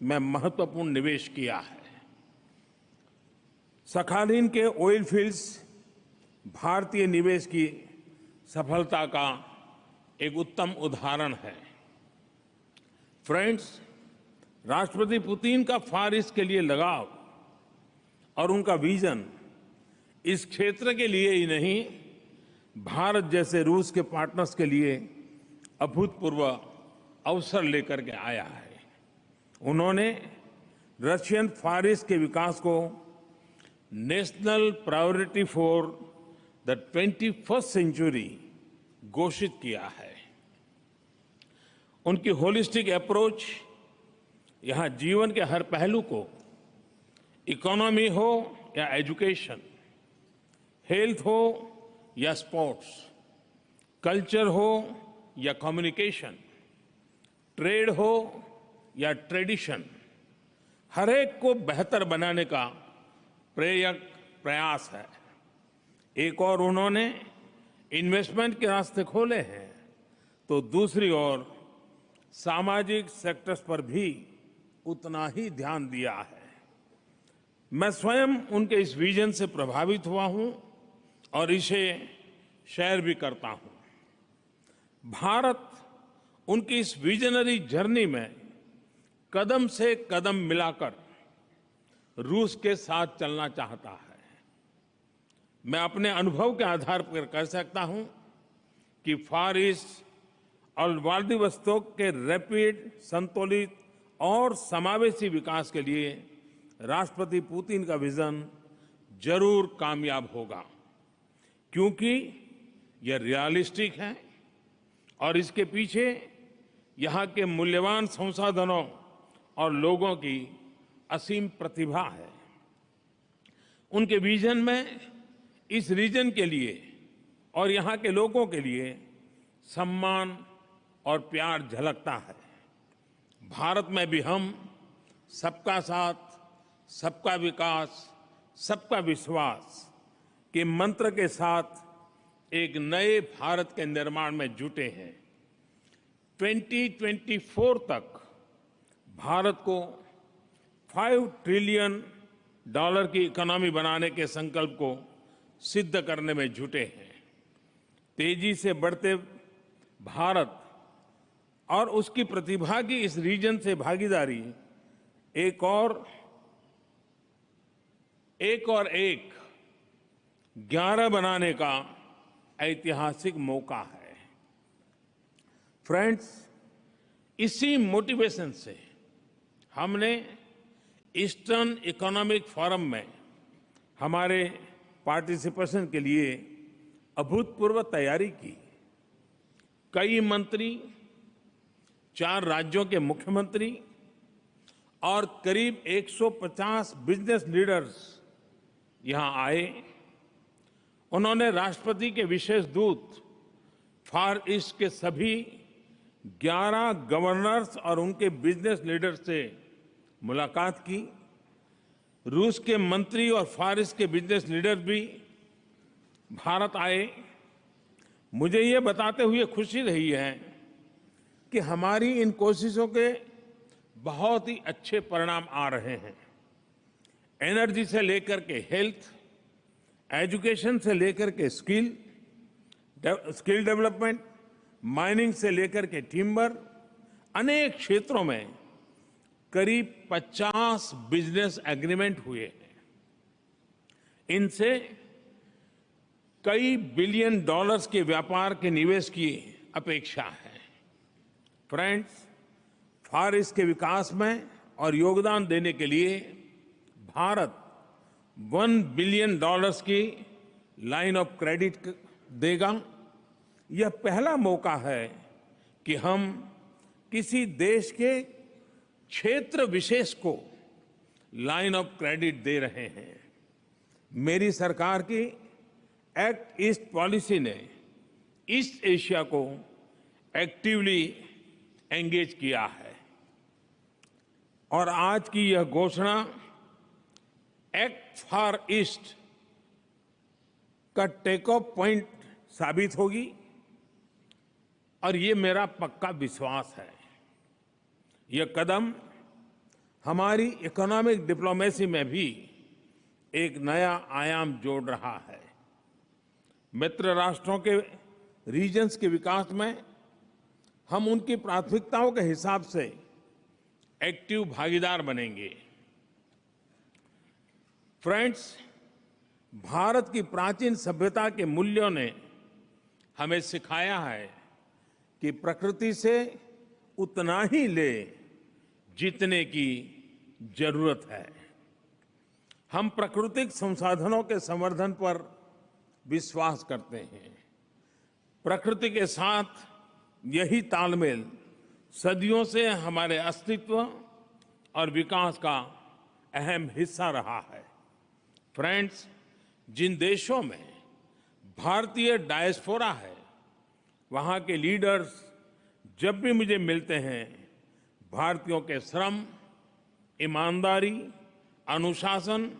Speaker 3: में महत्वपूर्ण निवेश किया है। सखालिन के ऑयल फील्ड्स भारतीय निवेश की सफलता का एक उत्तम उदाहरण है। फ्रेंड्स, राष्ट्रपति पुतिन का फार ईस्ट के लिए लगाव और उनका विजन इस क्षेत्र के लिए ही नहीं, भारत जैसे रूस के पार्टनर्स के लिए अभूतपूर्व अवसर लेकर के आया है। उन्होंने रशियन फार ईस्ट के विकास को national priority for the 21st century घोषित किया है। उनकी होलिस्टिक अप्रोच यहां जीवन के हर पहलू को, इकोनॉमी हो या एजुकेशन, हेल्थ हो या स्पोर्ट्स, कल्चर हो या कम्युनिकेशन, ट्रेड हो या ट्रेडिशन, हर एक को बेहतर बनाने का प्रयास है। एक और उन्होंने इन्वेस्टमेंट के रास्ते खोले हैं, तो दूसरी ओर सामाजिक सेक्टर्स पर भी उतना ही ध्यान दिया है। मैं स्वयं उनके इस विजन से प्रभावित हुआ हूं और इसे शेयर भी करता हूं। भारत उनकी इस विजनरी जर्नी में कदम से कदम मिलाकर रूस के साथ चलना चाहता है। मैं अपने अनुभव के आधार पर कह सकता हूं कि फार ईस्ट और व्लादिवोस्तोक के रैपिड, संतुलित और समावेशी विकास के लिए राष्ट्रपति पुतिन का विजन जरूर कामयाब होगा, क्योंकि यह रियलिस्टिक है और इसके पीछे यहाँ के मूल्यवान संसाधनों और लोगों की असीम प्रतिभा है। उनके विजन में इस रीजन के लिए और यहाँ के लोगों के लिए सम्मान और प्यार झलकता है। भारत में भी हम सबका साथ, सबका विकास, सबका विश्वास के मंत्र के साथ एक नए भारत के निर्माण में जुटे हैं। 2024 तक भारत को $5 ट्रिलियन की इकोनॉमी बनाने के संकल्प को सिद्ध करने में जुटे हैं। तेजी से बढ़ते भारत और उसकी प्रतिभा की इस रीजन से भागीदारी एक 11 बनाने का ऐतिहासिक मौका है। फ्रेंड्स, इसी मोटिवेशन से हमने ईस्टर्न इकोनॉमिक फोरम में हमारे पार्टिसिपेशन के लिए अभूतपूर्व तैयारी की। कई मंत्री, 4 राज्यों के मुख्यमंत्री और करीब 150 बिजनेस लीडर्स यहां आए। उन्होंने राष्ट्रपति के विशेष दूत, फार ईस्ट के सभी 11 गवर्नर्स और उनके बिजनेस लीडर्स से मुलाकात की। रूस के मंत्री और फार ईस्ट के बिजनेस लीडर भी भारत आए। मुझे ये बताते हुए खुशी रही है कि हमारी इन कोशिशों के बहुत ही अच्छे परिणाम आ रहे हैं। एनर्जी से लेकर के हेल्थ, एजुकेशन से लेकर के स्किल डेवलपमेंट, माइनिंग से लेकर के टिम्बर, अनेक क्षेत्रों में करीब 50 बिजनेस एग्रीमेंट हुए हैं। इनसे कई बिलियन डॉलर्स के व्यापार के निवेश की अपेक्षा है। फ्रेंड्स, फार ईस्ट के विकास में और योगदान देने के लिए भारत $1 बिलियन की लाइन ऑफ क्रेडिट देगा। यह पहला मौका है कि हम किसी देश के क्षेत्र विशेष को लाइन ऑफ क्रेडिट दे रहे हैं। मेरी सरकार की एक्ट ईस्ट पॉलिसी ने ईस्ट एशिया को एक्टिवली एंगेज किया है और आज की यह घोषणा एक्ट फॉर ईस्ट का टेक ऑफ पॉइंट साबित होगी और ये मेरा पक्का विश्वास है। यह कदम हमारी इकोनॉमिक डिप्लोमेसी में भी एक नया आयाम जोड़ रहा है। मित्र राष्ट्रों के रीजन्स के विकास में हम उनकी प्राथमिकताओं के हिसाब से एक्टिव भागीदार बनेंगे। फ्रेंड्स, भारत की प्राचीन सभ्यता के मूल्यों ने हमें सिखाया है कि प्रकृति से उतना ही ले जितने की जरूरत है। हम प्राकृतिक संसाधनों के संवर्धन पर विश्वास करते हैं। प्रकृति के साथ यही तालमेल सदियों से हमारे अस्तित्व और विकास का अहम हिस्सा रहा है। फ्रेंड्स, जिन देशों में भारतीय डायस्पोरा है, वहां के लीडर्स जब भी मुझे मिलते हैं, भारतीयों के श्रम, ईमानदारी, अनुशासन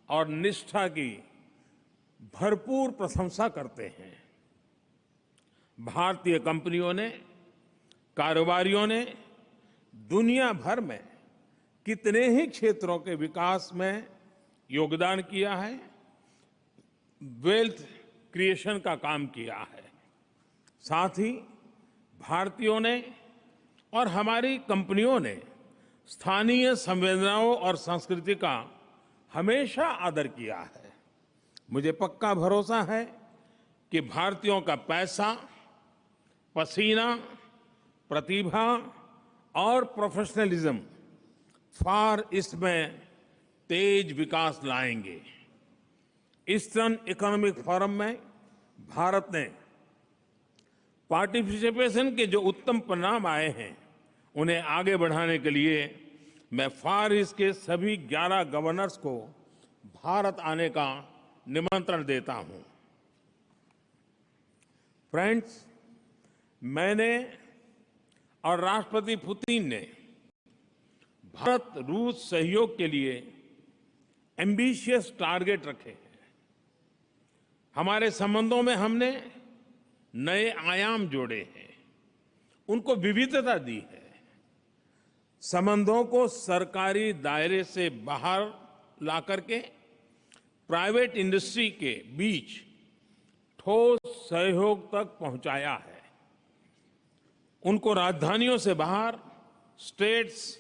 Speaker 3: और निष्ठा की भरपूर प्रशंसा करते हैं। भारतीय कंपनियों ने, कारोबारियों ने दुनिया भर में कितने ही क्षेत्रों के विकास में योगदान किया है, वेल्थ क्रिएशन का काम किया है। साथ ही भारतीयों ने और हमारी कंपनियों ने स्थानीय संवेदनाओं और संस्कृति का हमेशा आदर किया है। मुझे पक्का भरोसा है कि भारतीयों का पैसा, पसीना, प्रतिभा और प्रोफेशनलिज्म फार ईस्ट में तेज विकास लाएंगे। ईस्टर्न इकोनॉमिक फोरम में भारत ने पार्टिसिपेशन के जो उत्तम परिणाम आए हैं, उन्हें आगे बढ़ाने के लिए मैं फार ईस्ट के सभी 11 गवर्नर्स को भारत आने का निमंत्रण देता हूं। फ्रेंड्स, मैंने और राष्ट्रपति पुतिन ने भारत रूस सहयोग के लिए एम्बिशियस टारगेट रखे हैं। हमारे संबंधों में हमने नए आयाम जोड़े हैं, उनको विविधता दी है। संबंधों को सरकारी दायरे से बाहर ला करके प्राइवेट इंडस्ट्री के बीच ठोस सहयोग तक पहुंचाया है। उनको राजधानियों से बाहर स्टेट्स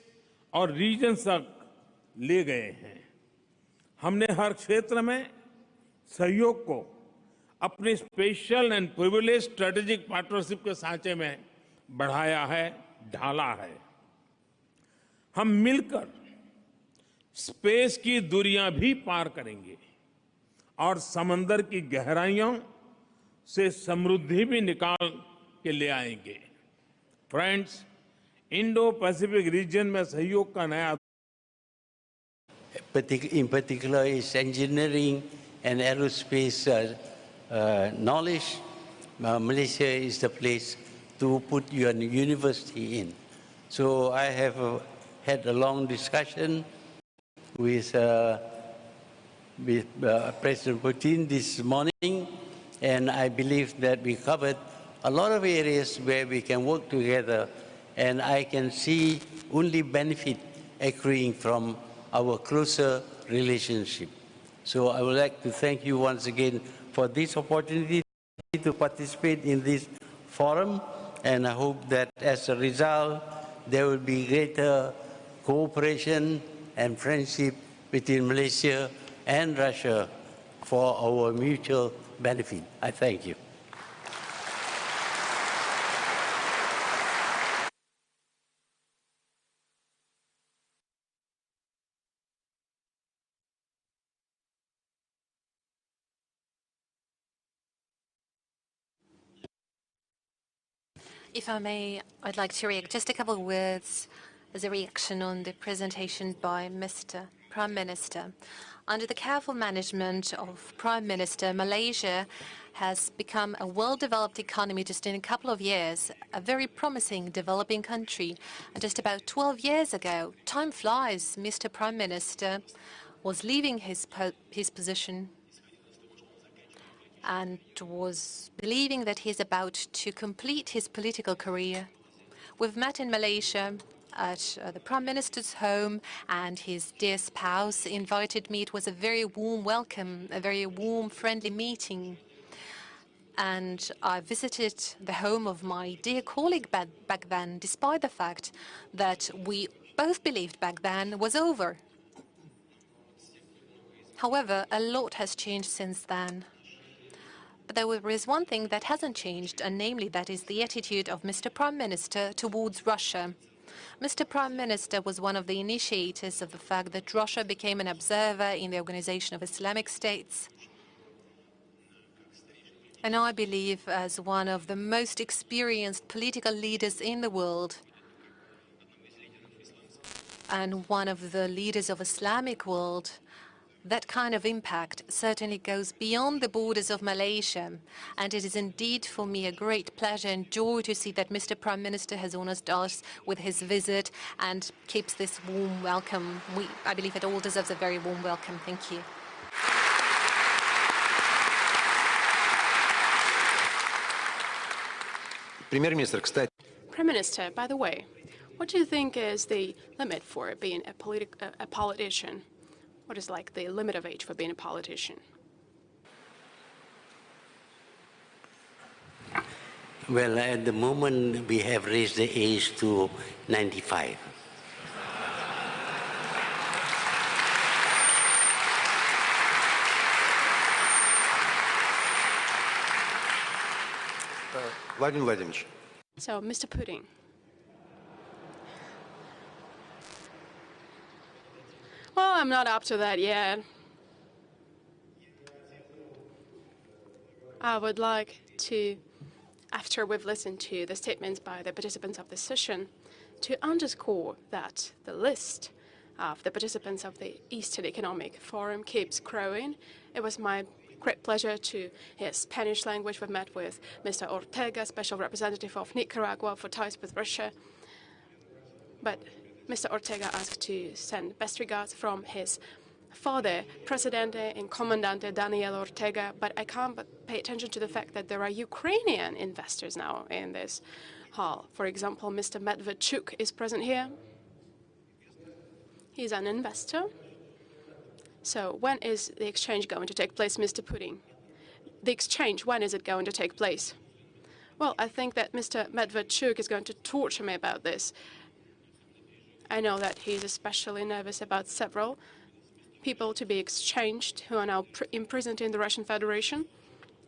Speaker 3: और रीजन्स तक ले गए हैं। हमने हर क्षेत्र में सहयोग को अपनी special and privilege strategic partnership के सांचे में बढ़ाया है, ढाला है। हम मिलकर स्पेस की दूरियां भी पार करेंगे और समंदर की गहराइयों से समृद्धि भी निकाल के ले आएंगे। फ्रेंड्स, इंडो पैसिफिक रीजन में सहयोग का नया
Speaker 4: in particular is engineering and aerospace knowledge. Malaysia is the place to put your university in. So I have had a long discussion with President Putin this morning, and I believe that we covered a lot of areas where we can work together, and I can see only benefit accruing from our closer relationship. So I would like to thank you once again for this opportunity to participate in this forum. and I hope that as a result, there will be greater cooperation and friendship between Malaysia and Russia for our mutual benefit. I thank you.
Speaker 2: If I may, I'd like to react just a couple of words as a reaction on the presentation by Mr. Prime Minister. Under the careful management of Prime Minister, Malaysia has become a well-developed economy just in a couple of years, a very promising developing country. And just about 12 years ago, time flies, Mr. Prime Minister was leaving his position and was believing that he's about to complete his political career. We've met in Malaysia at the Prime Minister's home, and his dear spouse invited me. It was a very warm welcome, a very warm, friendly meeting. And I visited the home of my dear colleague back then, despite the fact that we both believed back then was over. However, a lot has changed since then. But there is one thing that hasn't changed, and namely that is the attitude of Mr. Prime Minister towards Russia. Mr. Prime Minister was one of the initiators of the fact that Russia became an observer in the Organization of Islamic States. And I believe, as one of the most experienced political leaders in the world, and one of the leaders of Islamic world, that kind of impact certainly goes beyond the borders of Malaysia, and it is indeed for me a great pleasure and joy to see that Mr. Prime Minister has honoured us with his visit and keeps this warm welcome. I believe it all deserves a very warm welcome. Thank you.
Speaker 5: Prime Minister, by the way, what do you think is the limit for being a politician? What is like the limit of age for being a politician?
Speaker 4: Well, at the moment, we have raised the age to 95.
Speaker 6: Vladimir Vladimirovich.
Speaker 5: So, Mr. Putin, well, I'm not up to that yet. I would like to, after we've listened to the statements by the participants of this session, to underscore that the list of the participants of the Eastern Economic Forum keeps growing. It was my great pleasure to hear Spanish language. We've met with Mr. Ortega, Special Representative of Nicaragua for ties with Russia. But Mr. Ortega asked to send best regards from his father, Presidente and Comandante Daniel Ortega, but I can't but pay attention to the fact that there are Ukrainian investors now in this hall. For example, Mr. Medvedchuk is present here. He's an investor. So when is the exchange going to take place, Mr. Putin? The exchange, when is it going to take place? Well, I think that Mr. Medvedchuk is going to torture me about this. I know that he's especially nervous about several people to be exchanged who are now imprisoned in the Russian Federation,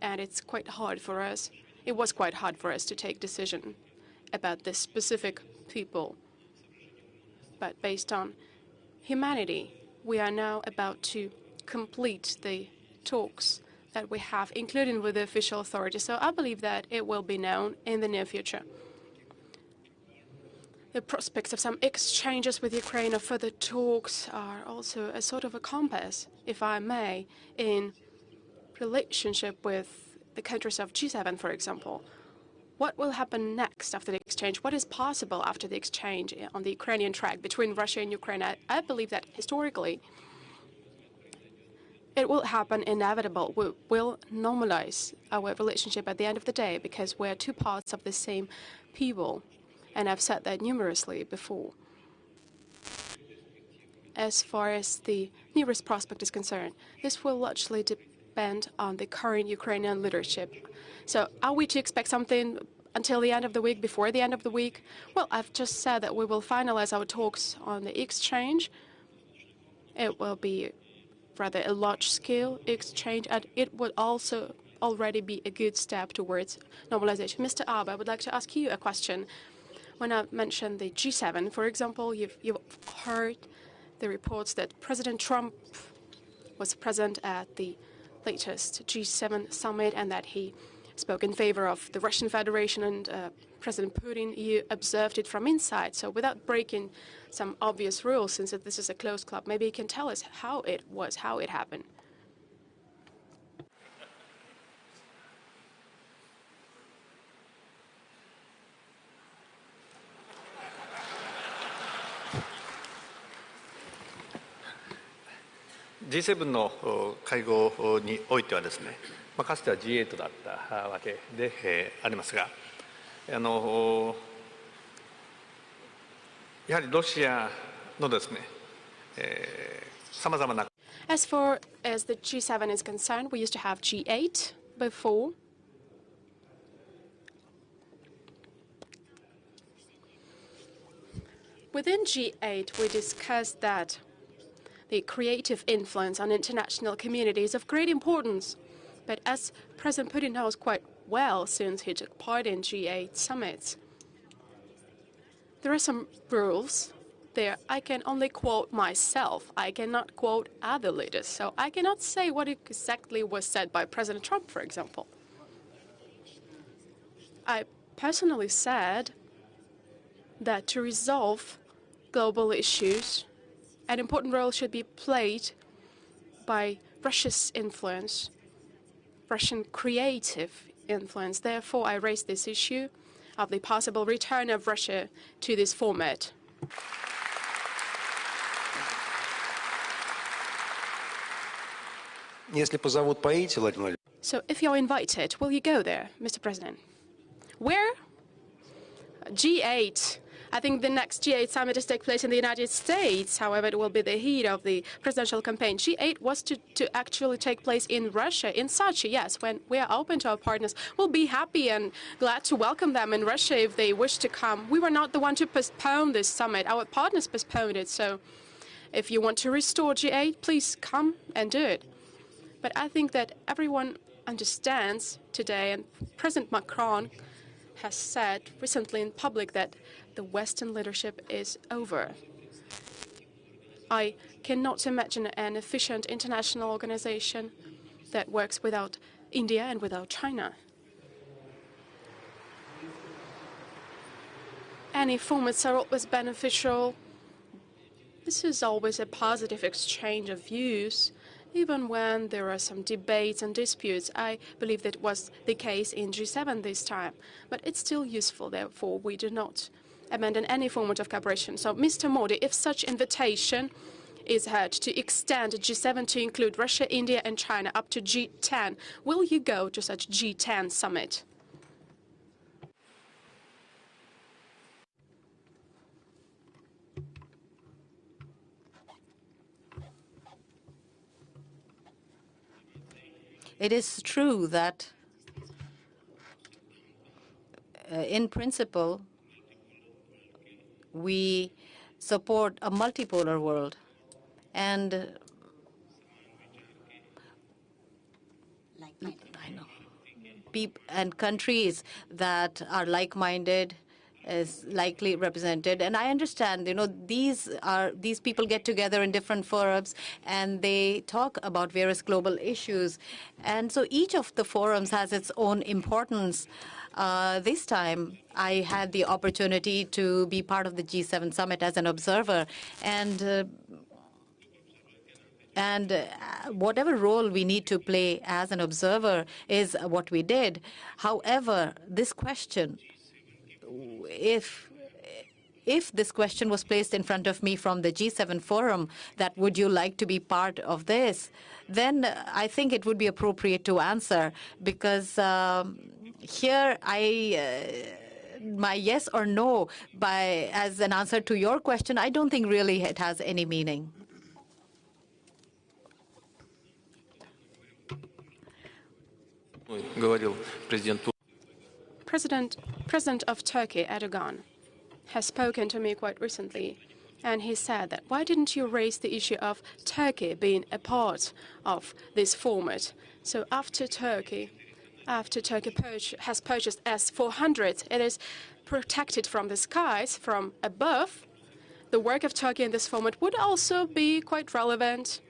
Speaker 5: and it's quite hard for us. It was quite hard for us to take decision about this specific people. But based on humanity, we are now about to complete the talks that we have, including with the official authorities. So I believe that it will be known in the near future. The prospects of some exchanges with Ukraine or further talks are also a sort of a compass, if I may, in relationship with the countries of G7, for example. What will happen next after the exchange? What is possible after the exchange on the Ukrainian track between Russia and Ukraine? I believe that historically it will happen inevitable. We will normalize our relationship at the end of the day because we're two parts of the same people. And I've said that numerously before. As far as the nearest prospect is concerned, this will largely depend on the current Ukrainian leadership. So are we to expect something until the end of the week, before the end of the week? Well, I've just said that we will finalize our talks on the exchange. It will be rather a large-scale exchange, and it would also already be a good step towards normalization. Mr. Abe, I would like to ask you a question. When I mentioned the G7, for example, you've heard the reports that President Trump was present at the latest G7 summit and that he spoke in favor of the Russian Federation and President Putin. You observed it from inside. So without breaking some obvious rules, since this is a closed club, maybe you can tell us how it was, how it happened.
Speaker 6: G7 の会合においてはですね、かつては G8 だったわけでありますが、やはりロシアのですね、さまざまな。
Speaker 5: As far as the G7 is concerned, we used to have G8 before. Within G8, we discussed that the creative influence on international community is of great importance. But as President Putin knows quite well, since he took part in G8 summits, there are some rules there. I can only quote myself. I cannot quote other leaders. So I cannot say what exactly was said by President Trump, for example. I personally said that to resolve global issues, an important role should be played by Russia's influence, Russian creative influence. Therefore, I raised this issue of the possible return of Russia to this format. So if you're invited, will you go there, Mr. President? Where? G8. I think the next G8 summit is take place in the United States. However, it will be the heat of the presidential campaign. G8 was to actually take place in Russia, in Sochi. Yes, when we are open to our partners, we'll be happy and glad to welcome them in Russia if they wish to come. We were not the one to postpone this summit. Our partners postponed it. So if you want to restore G8, please come and do it. But I think that everyone understands today, and President Macron has said recently in public that the Western leadership is over. I cannot imagine an efficient international organization that works without India and without China. Any formats are always beneficial. This is always a positive exchange of views. Even when there are some debates and disputes, I believe that was the case in G7 this time. But it's still useful, therefore, we do not abandon any format of cooperation. So, Mr. Modi, if such invitation is heard to extend G7 to include Russia, India and China up to G10, will you go to such G10 summit?
Speaker 7: It is true that, in principle, we support a multipolar world, and I know, and countries that are like-minded is likely represented. And I understand, these people get together in different forums and they talk about various global issues. And so each of the forums has its own importance. This time, I had the opportunity to be part of the G7 summit as an observer. And whatever role we need to play as an observer is what we did. However, this question, if this question was placed in front of me from the G7 forum, that would you like to be part of this, then I think it would be appropriate to answer, because here my yes or no as an answer to your question, I don't think really it has any meaning.
Speaker 5: President President of Turkey, Erdogan, has spoken to me quite recently, and he said that, why didn't you raise the issue of Turkey being a part of this format? So after Turkey has purchased S-400, it is protected from the skies, from above. The work of Turkey in this format would also be quite relevant.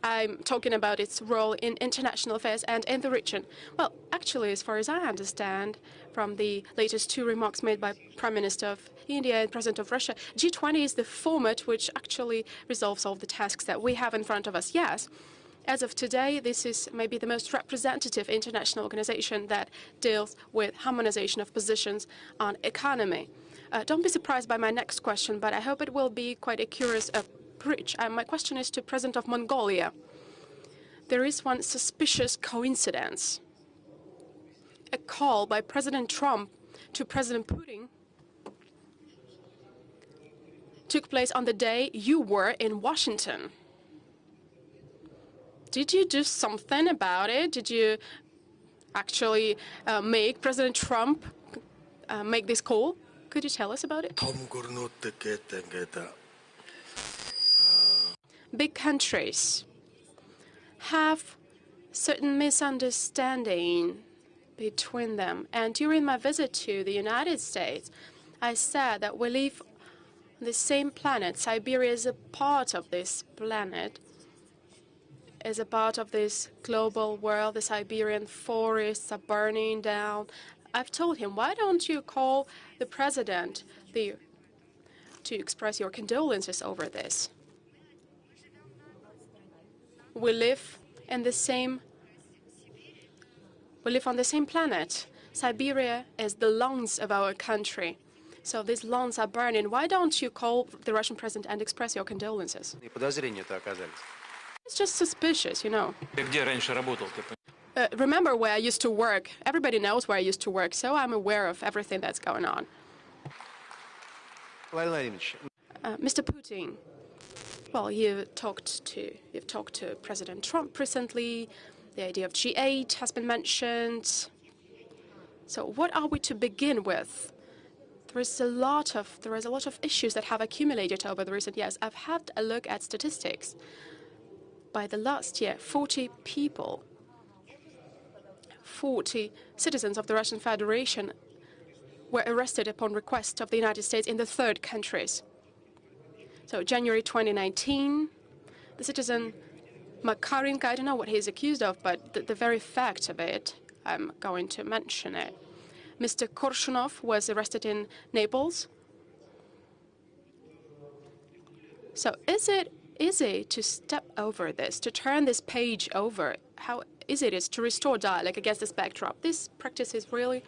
Speaker 5: I'm talking about its role in international affairs and in the region. Well, actually, as far as I understand, from the latest two remarks made by Prime Minister of India and President of Russia, G20 is the format which actually resolves all the tasks that we have in front of us. Yes, as of today, this is maybe the most representative international organization that deals with harmonization of positions on economy. Don't be surprised by my next question, but I hope it will be quite a curious bridge. My question is to President of Mongolia. There is one suspicious coincidence. A call by President Trump to President Putin took place on the day you were in Washington. Did you do something about it? Did you actually make President Trump make this call? Could you tell us about it? Big countries have certain misunderstanding between them. And during my visit to the United States, I said that we live on the same planet. Siberia is a part of this planet, is a part of this global world. The Siberian forests are burning down. I've told him, why don't you call the president to express your condolences over this? We live on the same planet. Siberia is the lungs of our country. So these lungs are burning. Why don't you call the Russian president and express your condolences? It's just suspicious, you know. Remember where I used to work. Everybody knows where I used to work, so I'm aware of everything that's going on. Mr. Putin, well, you've talked to President Trump recently. The idea of G8 has been mentioned. So what are we to begin with? There is a lot of issues that have accumulated over the recent years. I've had a look at statistics. By the last year, 40 citizens of the Russian Federation were arrested upon request of the United States in the third countries. So January 2019, the citizen Makarenko, I don't know what he's accused of, but the very fact of it, I'm going to mention it. Mr. Korshunov was arrested in Naples. So is it easy to step over this, to turn this page over? How easy it is to restore dialogue against this backdrop? This practice is really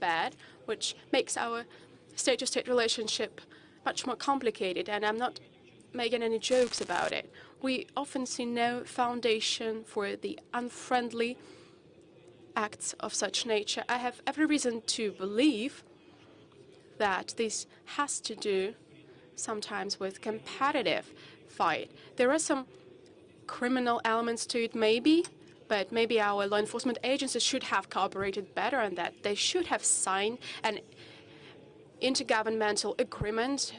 Speaker 5: bad, which makes our state-to-state relationship much more complicated, and I'm not making any jokes about it. We often see no foundation for the unfriendly acts of such nature. I have every reason to believe that this has to do sometimes with competitive fight. There are some criminal elements to it, maybe, but maybe our law enforcement agencies should have cooperated better on that. They should have signed an intergovernmental agreement,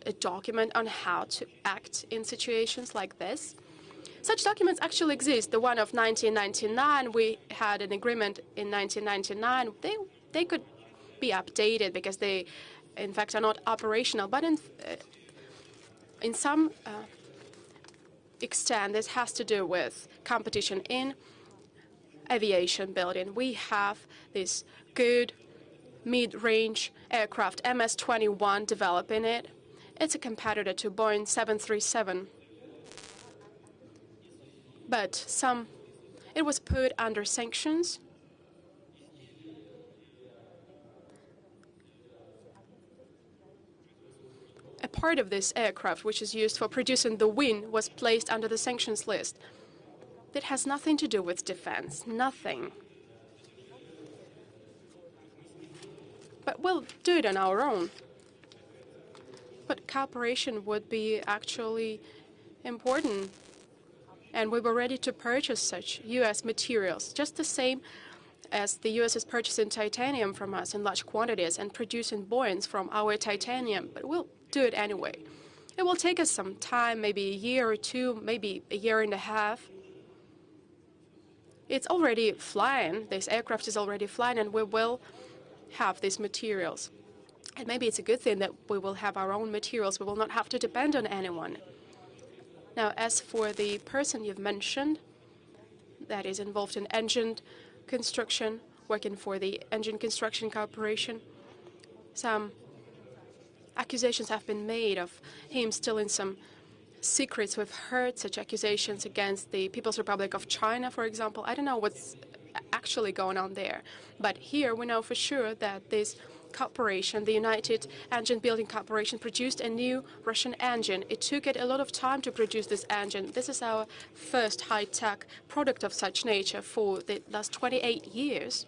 Speaker 5: a document on how to act in situations like this. Such documents actually exist. The one of 1999, we had an agreement in 1999. They could be updated because they, in fact, are not operational. But in some extent, this has to do with competition in aviation building. We have this good mid-range aircraft, MS-21, developing it. It's a competitor to Boeing 737. But it was put under sanctions. A part of this aircraft, which is used for producing the wing, was placed under the sanctions list. That has nothing to do with defense, nothing. But we'll do it on our own. But cooperation would be actually important. And we were ready to purchase such U.S. materials, just the same as the U.S. is purchasing titanium from us in large quantities and producing buoys from our titanium, but we'll do it anyway. It will take us some time, maybe a year or two, maybe a year and a half. It's already flying, this aircraft is already flying, and we will have these materials. And maybe it's a good thing that we will have our own materials. We will not have to depend on anyone. Now, as for the person you've mentioned that is involved in engine construction, working for the Engine Construction Corporation, some accusations have been made of him stealing some secrets. We've heard such accusations against the People's Republic of China, for example. I don't know what's actually going on there. But here we know for sure that this corporation, the United Engine Building Corporation, produced a new Russian engine. It took it a lot of time to produce this engine. This is our first high-tech product of such nature for the last 28 years.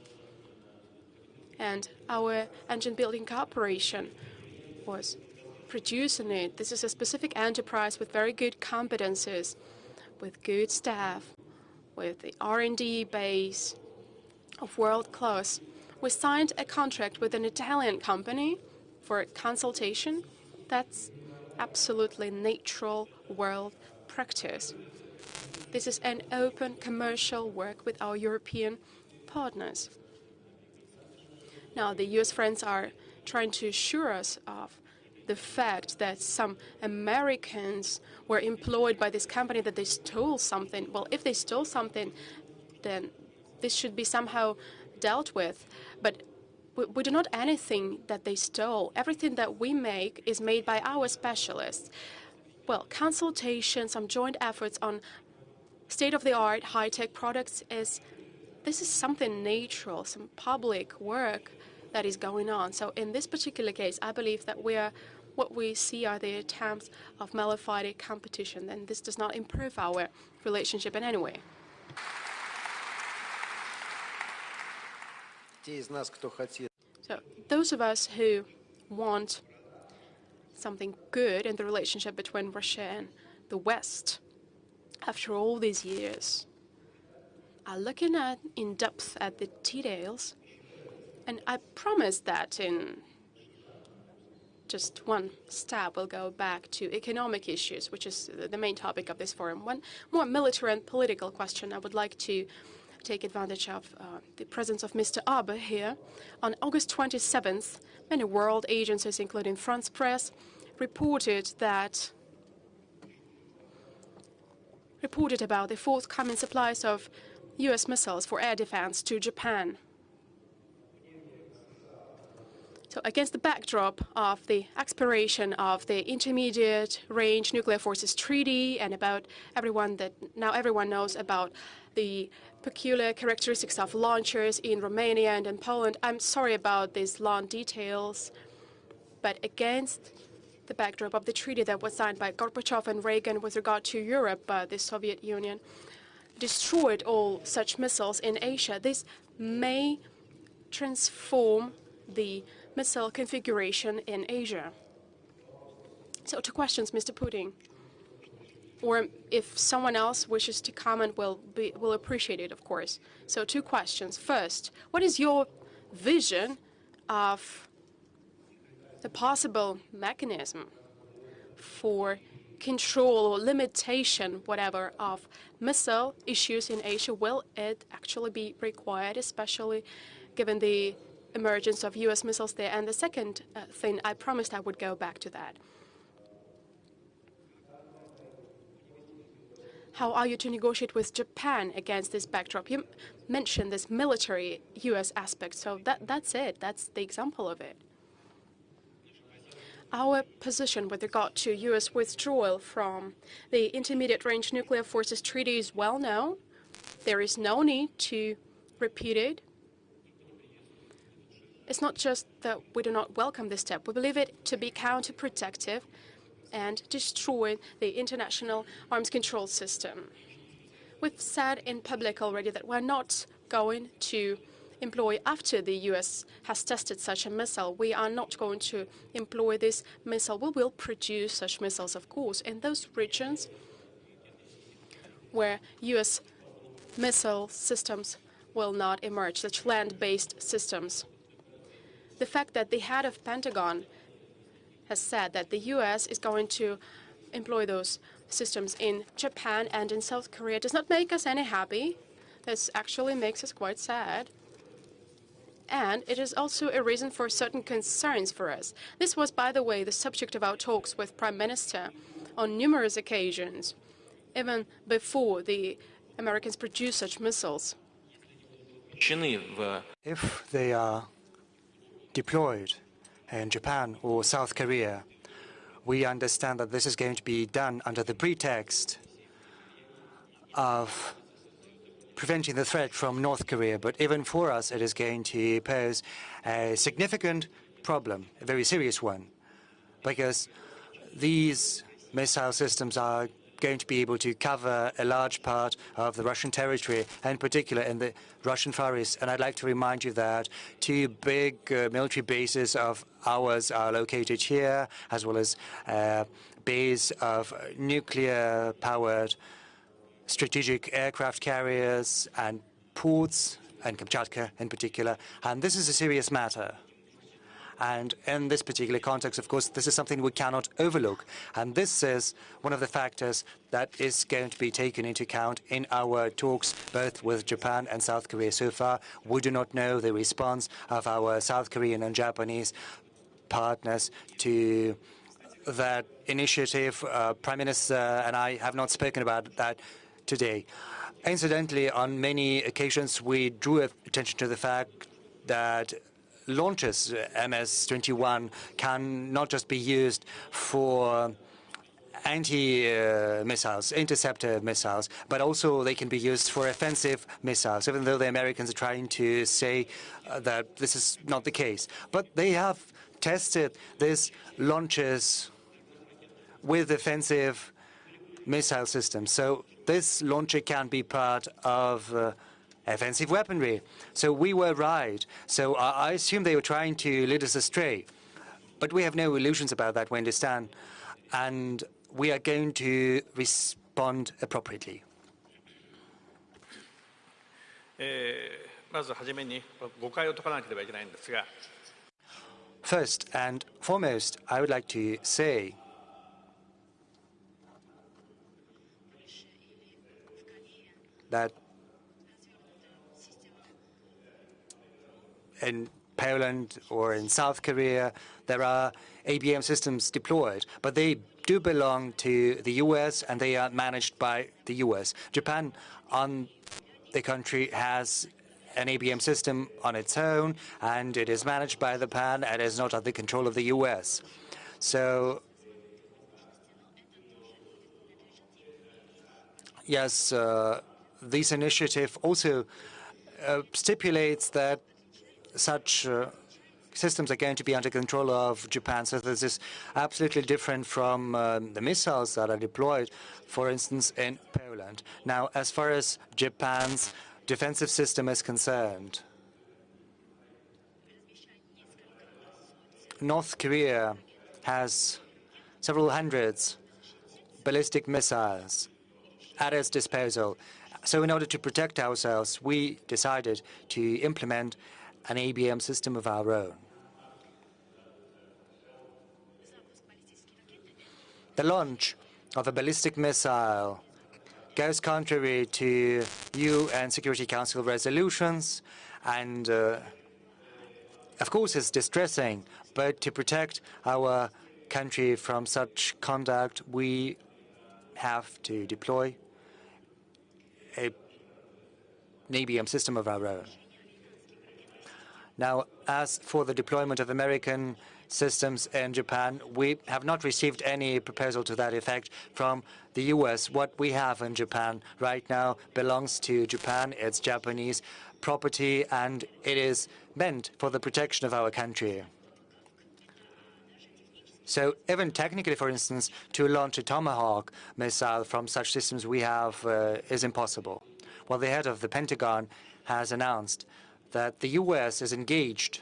Speaker 5: And our Engine Building Corporation was producing it. This is a specific enterprise with very good competences, with good staff, with the R&D base of world class. We signed a contract with an Italian company for consultation. That's absolutely natural world practice. This is an open commercial work with our European partners. Now, the US friends are trying to assure us of the fact that some Americans were employed by this company, that they stole something. Well, if they stole something, then this should be somehow dealt with. But we do not anything that they stole. Everything that we make is made by our specialists. Well, consultation, some joint efforts on state-of-the-art high-tech products this is something natural, some public work that is going on. So in this particular case, I believe that what we see are the attempts of nullified competition, and this does not improve our relationship in any way. So those of us who want something good in the relationship between Russia and the West, after all these years, are looking in depth at the details, and I promise that in just one step we'll go back to economic issues, which is the main topic of this forum. One more military and political question. I would like to take advantage of the presence of Mr. Abe here. On August 27th, many world agencies, including France Press, reported about the forthcoming supplies of U.S. missiles for air defense to Japan. So against the backdrop of the expiration of the Intermediate Range Nuclear Forces Treaty, and about everyone knows about the peculiar characteristics of launchers in Romania and in Poland. I'm sorry about these long details, but against the backdrop of the treaty that was signed by Gorbachev and Reagan with regard to Europe, the Soviet Union destroyed all such missiles in Asia. This may transform the missile configuration in Asia. So 2 questions, Mr. Putin. Or if someone else wishes to comment, we'll appreciate it, of course. So 2 questions. First, what is your vision of the possible mechanism for control or limitation, whatever, of missile issues in Asia? Will it actually be required, especially given the emergence of U.S. missiles there? And the second thing, I promised I would go back to that. How are you to negotiate with Japan against this backdrop? You mentioned this military U.S. aspect, so that's it. That's the example of it. Our position with regard to U.S. withdrawal from the Intermediate Range Nuclear Forces Treaty is well known. There is no need to repeat it. It's not just that we do not welcome this step. We believe it to be counterproductive and destroy the international arms control system. We've said in public already that we're not going to employ, after the U.S. has tested such a missile, we are not going to employ this missile. We will produce such missiles, of course, in those regions where U.S. missile systems will not emerge, such land-based systems. The fact that the head of Pentagon has said that the U.S. is going to employ those systems in Japan and in South Korea does not make us any happy. This actually makes us quite sad. And it is also a reason for certain concerns for us. This was, by the way, the subject of our talks with Prime Minister on numerous occasions, even before the Americans produced such missiles.
Speaker 8: If they are deployed in Japan or South Korea, we understand that this is going to be done under the pretext of preventing the threat from North Korea. But even for us, it is going to pose a significant problem, a very serious one, because these missile systems are going to be able to cover a large part of the Russian territory, and in particular in the Russian Far East. And I'd like to remind you that two big military bases of ours are located here, as well as a base of nuclear-powered strategic aircraft carriers and ports, and Kamchatka in particular. And this is a serious matter. And in this particular context, of course, this is something we cannot overlook. And this is one of the factors that is going to be taken into account in our talks, both with Japan and South Korea. So far, we do not know the response of our South Korean and Japanese partners to that initiative. Prime Minister and I have not spoken about that today. Incidentally, on many occasions, we drew attention to the fact that launches MS-21 can not just be used for anti-missiles, interceptor missiles, but also they can be used for offensive missiles, even though the Americans are trying to say that this is not the case. But they have tested these launches with offensive missile systems. So this launcher can be part of offensive weaponry. So we were right. So I assume they were trying to lead us astray. But we have no illusions about that, we understand. And we are going to respond appropriately. First and foremost, I would like to say that in Poland or in South Korea, there are ABM systems deployed, but they do belong to the U.S. and they are managed by the U.S. Japan, on the country, has an ABM system on its own, and it is managed by Japan and is not under the control of the U.S. So, yes, this initiative also stipulates that such systems are going to be under control of Japan. So this is absolutely different from the missiles that are deployed, for instance, in Poland. Now, as far as Japan's defensive system is concerned, North Korea has several hundreds ballistic missiles at its disposal. So in order to protect ourselves, we decided to implement an ABM system of our own. The launch of a ballistic missile goes contrary to UN Security Council resolutions, and of course it's distressing, but to protect our country from such conduct, we have to deploy an ABM system of our own. Now, as for the deployment of American systems in Japan, we have not received any proposal to that effect from the U.S. What we have in Japan right now belongs to Japan. It's Japanese property, and it is meant for the protection of our country. So even technically, for instance, to launch a Tomahawk missile from such systems we have is impossible. Well, the head of the Pentagon has announced that the U.S. is engaged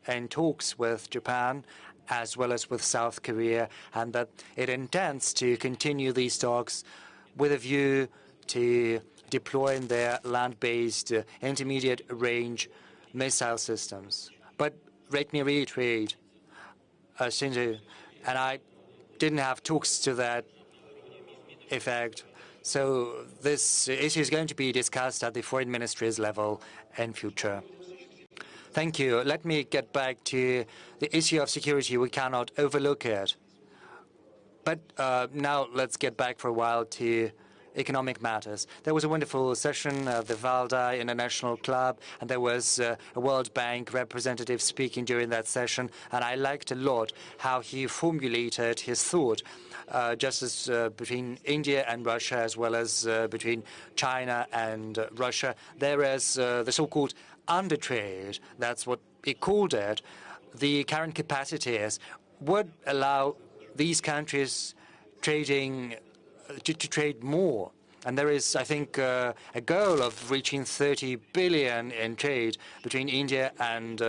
Speaker 8: in talks with Japan as well as with South Korea, and that it intends to continue these talks with a view to deploying their land-based intermediate-range missile systems. But let me reiterate, Shinji, and I didn't have talks to that effect. So this issue is going to be discussed at the foreign ministry's level in future. Thank you. Let me get back to the issue of security. We cannot overlook it. But now let's get back for a while to economic matters. There was a wonderful session at the Valdai International Club, and there was a World Bank representative speaking during that session, and I liked a lot how he formulated his thought, just as between India and Russia, as well as between China and Russia. There is the so-called undertrade, that's what he called it. The current capacities would allow these countries trading to trade more. And there is, I think, a goal of reaching 30 billion in trade between India and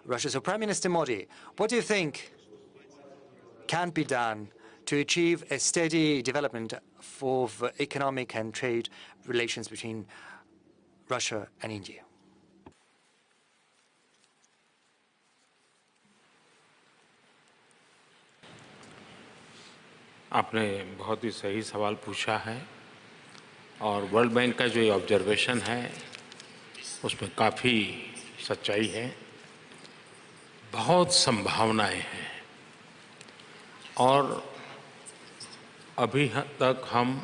Speaker 8: Russia. So, Prime Minister Modi, what do you think can be done to achieve a steady development for economic and trade relations between Russia and India?
Speaker 3: आपने बहुत ही सही सवाल पूछा है और world bank का जो ये ऑब्जर्वेशन है उसमें काफ़ी सच्चाई है, बहुत संभावनाएं हैं और अभी तक हम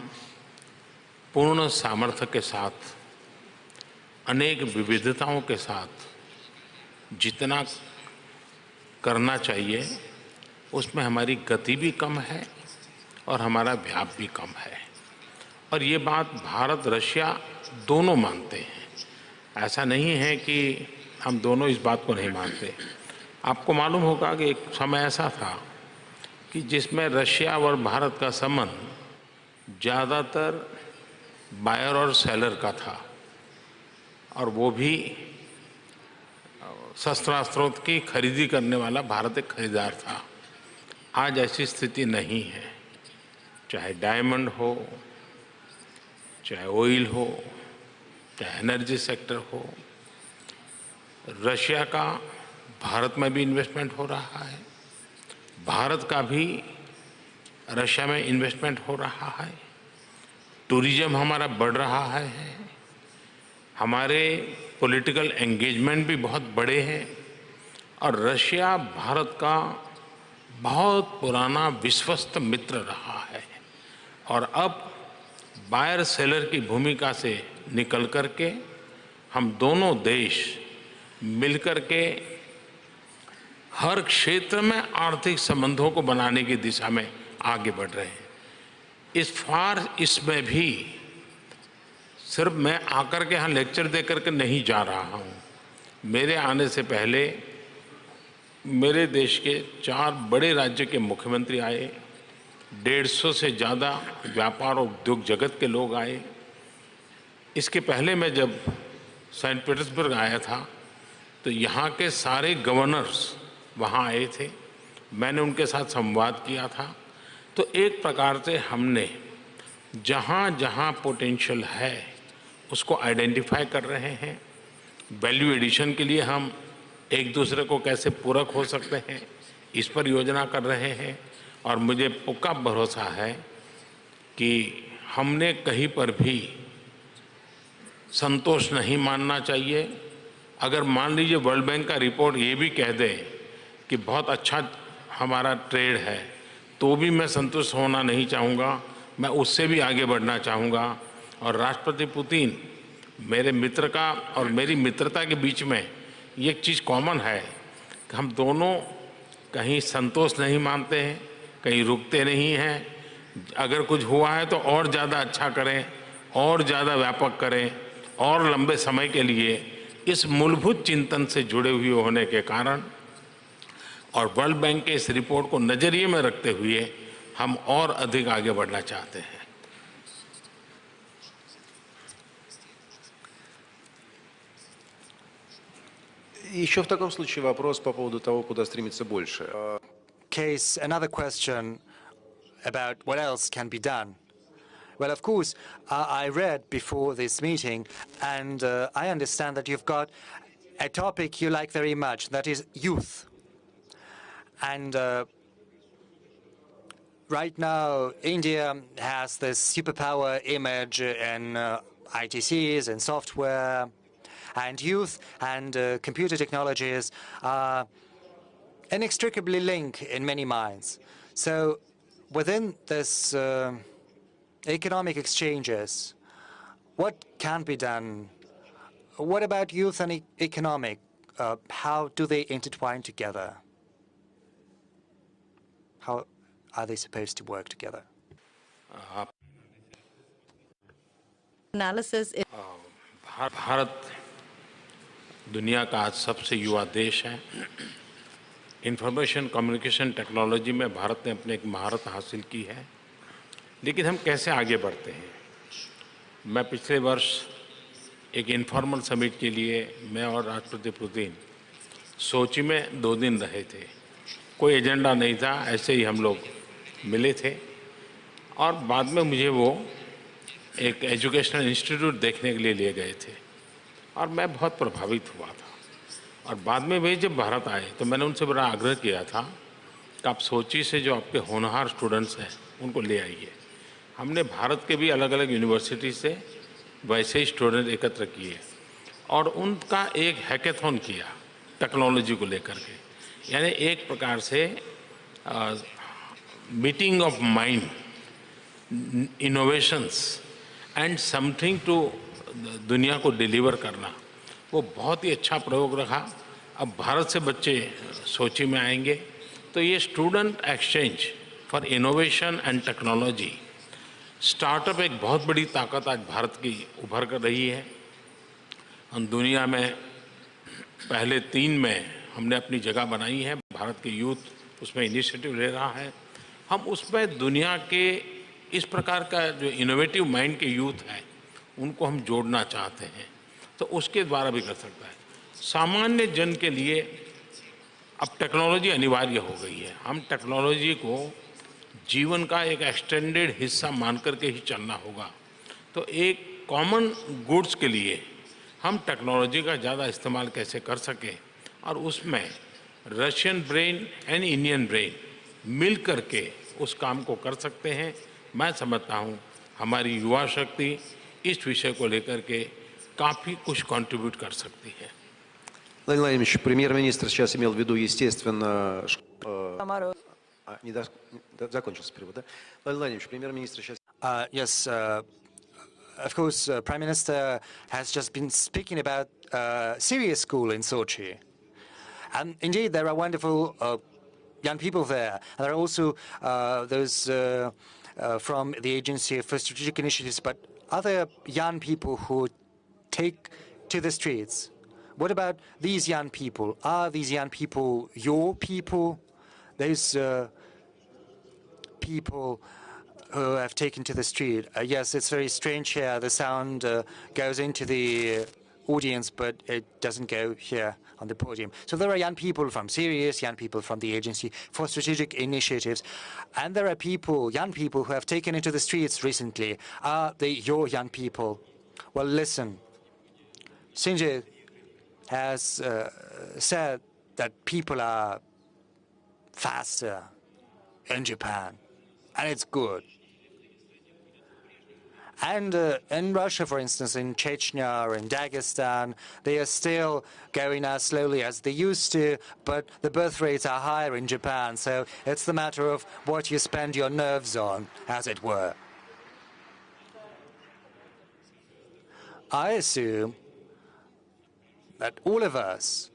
Speaker 3: पूर्ण सामर्थ्य के साथ अनेक विविधताओं के साथ जितना करना चाहिए उसमें हमारी गति भी कम है और हमारा व्याप भी कम है और ये बात भारत रशिया दोनों मानते हैं। ऐसा नहीं है कि हम दोनों इस बात को नहीं मानते। आपको मालूम होगा कि एक समय ऐसा था कि जिसमें रशिया और भारत का संबंध ज़्यादातर बायर और सेलर का था और वो भी शस्त्रास्त्रों की खरीदी करने वाला भारत एक खरीदार था। आज ऐसी स्थिति नहीं है, चाहे डायमंड हो, चाहे ऑयल हो, चाहे एनर्जी सेक्टर हो, रशिया का भारत में भी इन्वेस्टमेंट हो रहा है, भारत का भी रशिया में इन्वेस्टमेंट हो रहा है, टूरिज्म हमारा बढ़ रहा है, हमारे पॉलिटिकल एंगेजमेंट भी बहुत बड़े हैं और रशिया भारत का बहुत पुराना विश्वस्त मित्र रहा है और अब बायर सेलर की भूमिका से निकल करके हम दोनों देश मिलकर के हर क्षेत्र में आर्थिक संबंधों को बनाने की दिशा में आगे बढ़ रहे हैं। इसमें भी सिर्फ मैं आकर के यहाँ लेक्चर दे करके नहीं जा रहा हूँ। मेरे आने से पहले मेरे देश के 4 बड़े राज्य के मुख्यमंत्री आए, 150 से ज़्यादा व्यापार और उद्योग जगत के लोग आए। इसके पहले मैं जब सेंट पीटर्सबर्ग आया था तो यहाँ के सारे गवर्नर्स वहाँ आए थे, मैंने उनके साथ संवाद किया था। तो एक प्रकार से हमने जहाँ जहाँ पोटेंशियल है उसको आइडेंटिफाई कर रहे हैं। वैल्यू एडिशन के लिए हम एक दूसरे को कैसे पूरक हो सकते हैं इस पर योजना कर रहे हैं और मुझे पक्का भरोसा है कि हमने कहीं पर भी संतोष नहीं मानना चाहिए। अगर मान लीजिए वर्ल्ड बैंक का रिपोर्ट ये भी कह दे कि बहुत अच्छा हमारा ट्रेड है तो भी मैं संतुष्ट होना नहीं चाहूँगा, मैं उससे भी आगे बढ़ना चाहूँगा। और राष्ट्रपति पुतिन मेरे मित्र का और मेरी मित्रता के बीच में ये एक चीज़ कॉमन है कि हम दोनों कहीं संतोष नहीं मानते हैं, कहीं रुकते नहीं हैं। अगर कुछ हुआ है तो और ज़्यादा अच्छा करें, और ज़्यादा व्यापक करें और लंबे समय के लिए। इस मूलभूत चिंतन से जुड़े हुए होने के कारण और वर्ल्ड बैंक के इस रिपोर्ट को नज़रिए में रखते हुए हम और अधिक आगे बढ़ना चाहते हैं।
Speaker 9: Еще в таком случае вопрос по поводу того, куда стремиться больше.
Speaker 8: Another question about what else can be done. Well, of course, I read before this meeting, and I understand that you've got a topic you like very much, that is youth. And right now, India has this superpower image in ITCs and software, and youth and computer technologies are inextricably linked in many minds. So within this economic exchanges, what can be done? What about youth and economic? How do they intertwine together? How are they supposed to work together?
Speaker 7: Analysis is
Speaker 3: Bharat दुनिया का आज सबसे युवा देश है। Information communication technology में भारत ने अपने एक महारत हासिल की है, लेकिन हम कैसे आगे बढ़ते हैं? मैं पिछले वर्ष एक इनफॉर्मल समिट के लिए मैं और राष्ट्रपति पुतिन सोची में 2 दिन रहे थे। कोई एजेंडा नहीं था, ऐसे ही हम लोग मिले थे और बाद में मुझे वो एक एजुकेशनल इंस्टीट्यूट देखने के लिए ले गए थे और मैं बहुत प्रभावित हुआ था। और बाद में वे जब भारत आए तो मैंने उनसे बड़ा आग्रह किया था कि आप सोची से जो आपके होनहार स्टूडेंट्स हैं उनको ले आइए। हमने भारत के भी अलग अलग यूनिवर्सिटी से वैसे ही स्टूडेंट एकत्र किए और उनका एक हैकेथॉन किया टेक्नोलॉजी को लेकर के, यानी एक प्रकार से meeting of mind, innovations and something to दुनिया को डिलीवर करना। वो बहुत ही अच्छा प्रयोग रहा। अब भारत से बच्चे सोची में आएंगे तो ये student exchange for innovation and technology, startup एक बहुत बड़ी ताकत आज भारत की उभर कर रही है। हम दुनिया में पहले 3 में हमने अपनी जगह बनाई है। भारत के यूथ उसमें इनिशिएटिव ले रहा है। हम उसमें दुनिया के इस प्रकार का जो इनोवेटिव माइंड के यूथ हैं उनको हम जोड़ना चाहते हैं, तो उसके द्वारा भी कर सकता है। सामान्य जन के लिए अब टेक्नोलॉजी अनिवार्य हो गई है। हम टेक्नोलॉजी को जीवन का एक एक्सटेंडेड हिस्सा मान करके ही चलना होगा। तो एक कॉमन गुड्स के लिए हम टेक्नोलॉजी का ज़्यादा इस्तेमाल कैसे कर सकें और उसमें Russian brain and Indian brain मिल करके उस काम को कर सकते हैं। मैं समझता हूँ हमारी युवा शक्ति इस विषय को लेकर के काफ़ी कुछ कंट्रीब्यूट कर सकती है।
Speaker 9: Владимир Владимирович, премьер-министр сейчас имел в виду, естественно, закончился перевод, да? Владимир Владимирович, премьер-министр сейчас...
Speaker 8: Yes, of course, Prime Minister has just been speaking about serious school in Sochi. And indeed, there are wonderful young people there. And there are also those from the Agency for Strategic Initiatives, but other young people who take to the streets. What about these young people? Are these young people your people? Those people who have taken to the street. Yes, it's very strange here. The sound goes into the audience, but it doesn't go here on the podium. So there are young people from Sirius, young people from the Agency for Strategic Initiatives, and there are people, young people, who have taken into the streets recently. Are they your young people? Well, listen. Sinjay has said that people are faster in Japan, and it's good. And in Russia, for instance, in Chechnya or in Dagestan, they are still going as slowly as they used to, but the birth rates are higher in Japan, so it's the matter of what you spend your nerves on, as it were. I assume that all of us,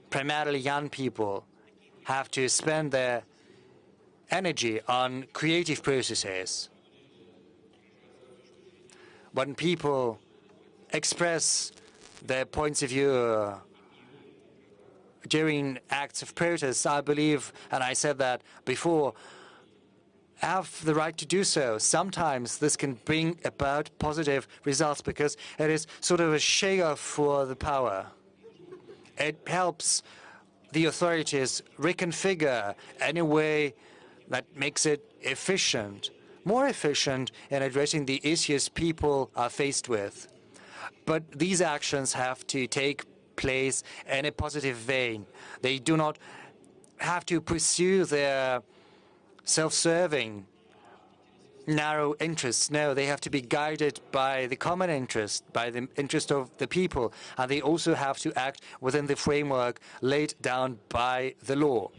Speaker 8: primarily young people, have to spend their energy on creative processes. When people express their points of view during acts of protest, I believe, and I said that before, have the right to do so. Sometimes this can bring about positive results because it is sort of a shake-off for the power. It helps the authorities reconfigure in a way that makes it efficient. more efficient in addressing the issues people are faced with. But these actions have to take place in a positive vein. They do not have to pursue their self-serving, narrow interests. No, they have to be guided by the common interest, by the interest of the people, and they also have to act within the framework laid down by the law.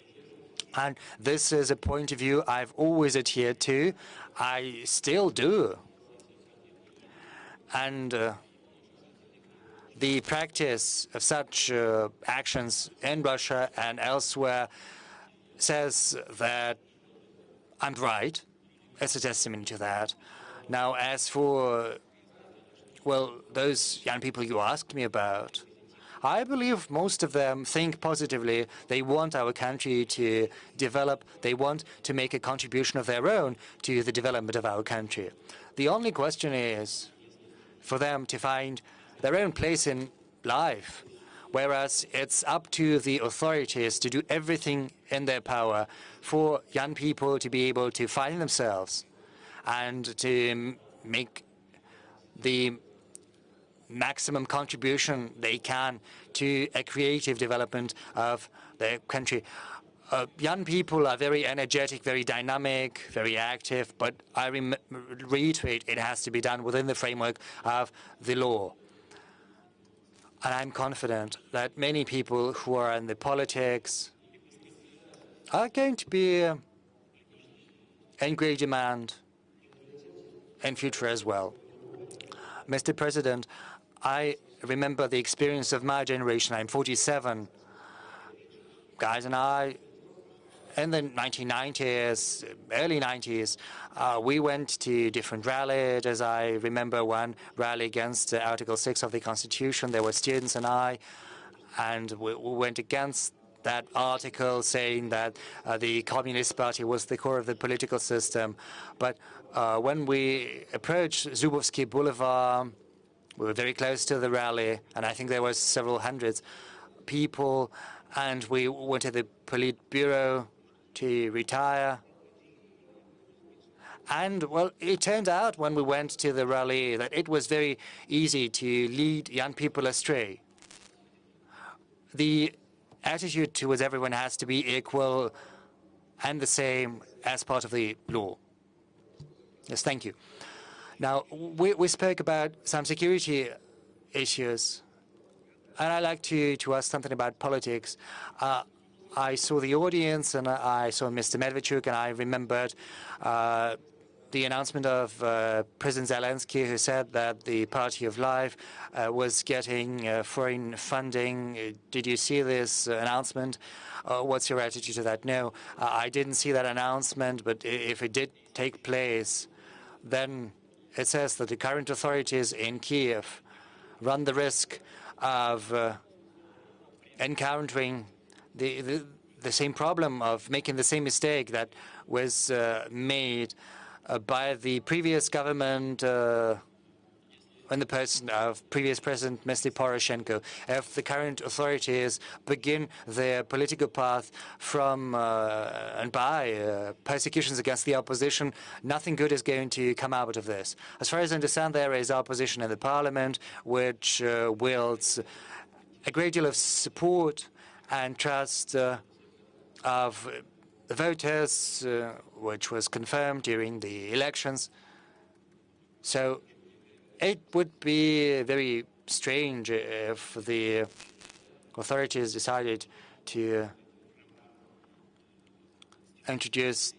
Speaker 8: And this is a point of view I've always adhered to. I still do. And the practice of such actions in Russia and elsewhere says that I'm right. It's a testimony to that. Now, as for, well, those young people you asked me about, I believe most of them think positively. They want our country to develop. They want to make a contribution of their own to the development of our country. The only question is for them to find their own place in life, whereas it's up to the authorities to do everything in their power for young people to be able to find themselves and to make the maximum contribution they can to a creative development of their country. Young people are very energetic, very dynamic, very active, but I reiterate, it has to be done within the framework of the law. And I'm confident that many people who are in the politics are going to be in great demand in future as well. Mr. President, I remember the experience of my generation. I'm 47. Guys and I, in the 1990s, early 90s, we went to different rallies. As I remember one rally against Article 6 of the Constitution. There were students and I, and we went against that article saying that the Communist Party was the core of the political system. But when we approached Zubovsky Boulevard, we were very close to the rally, and I think there were several hundreds people, and we went to the Politburo to retire. And, well, it turned out when we went to the rally that it was very easy to lead young people astray. The attitude towards everyone has to be equal and the same as part of the law. Yes, thank you. Now, we spoke about some security issues, and I'd like to ask something about politics. I saw the audience, and I saw Mr. Medvedchuk, and I remembered the announcement of President Zelensky, who said that the Party of Life was getting foreign funding. Did you see this announcement? What's your attitude to that? No, I didn't see that announcement, but if it did take place, then it says that the current authorities in Kiev run the risk of encountering the same problem, of making the same mistake that was made by the previous government in the person of previous President Mr. Poroshenko. If the current authorities begin their political path from and by persecutions against the opposition, nothing good is going to come out of this. As far as I understand, there is opposition in the parliament, which wields a great deal of support and trust of the voters, which was confirmed during the elections. So it would be very strange if the authorities decided to introduce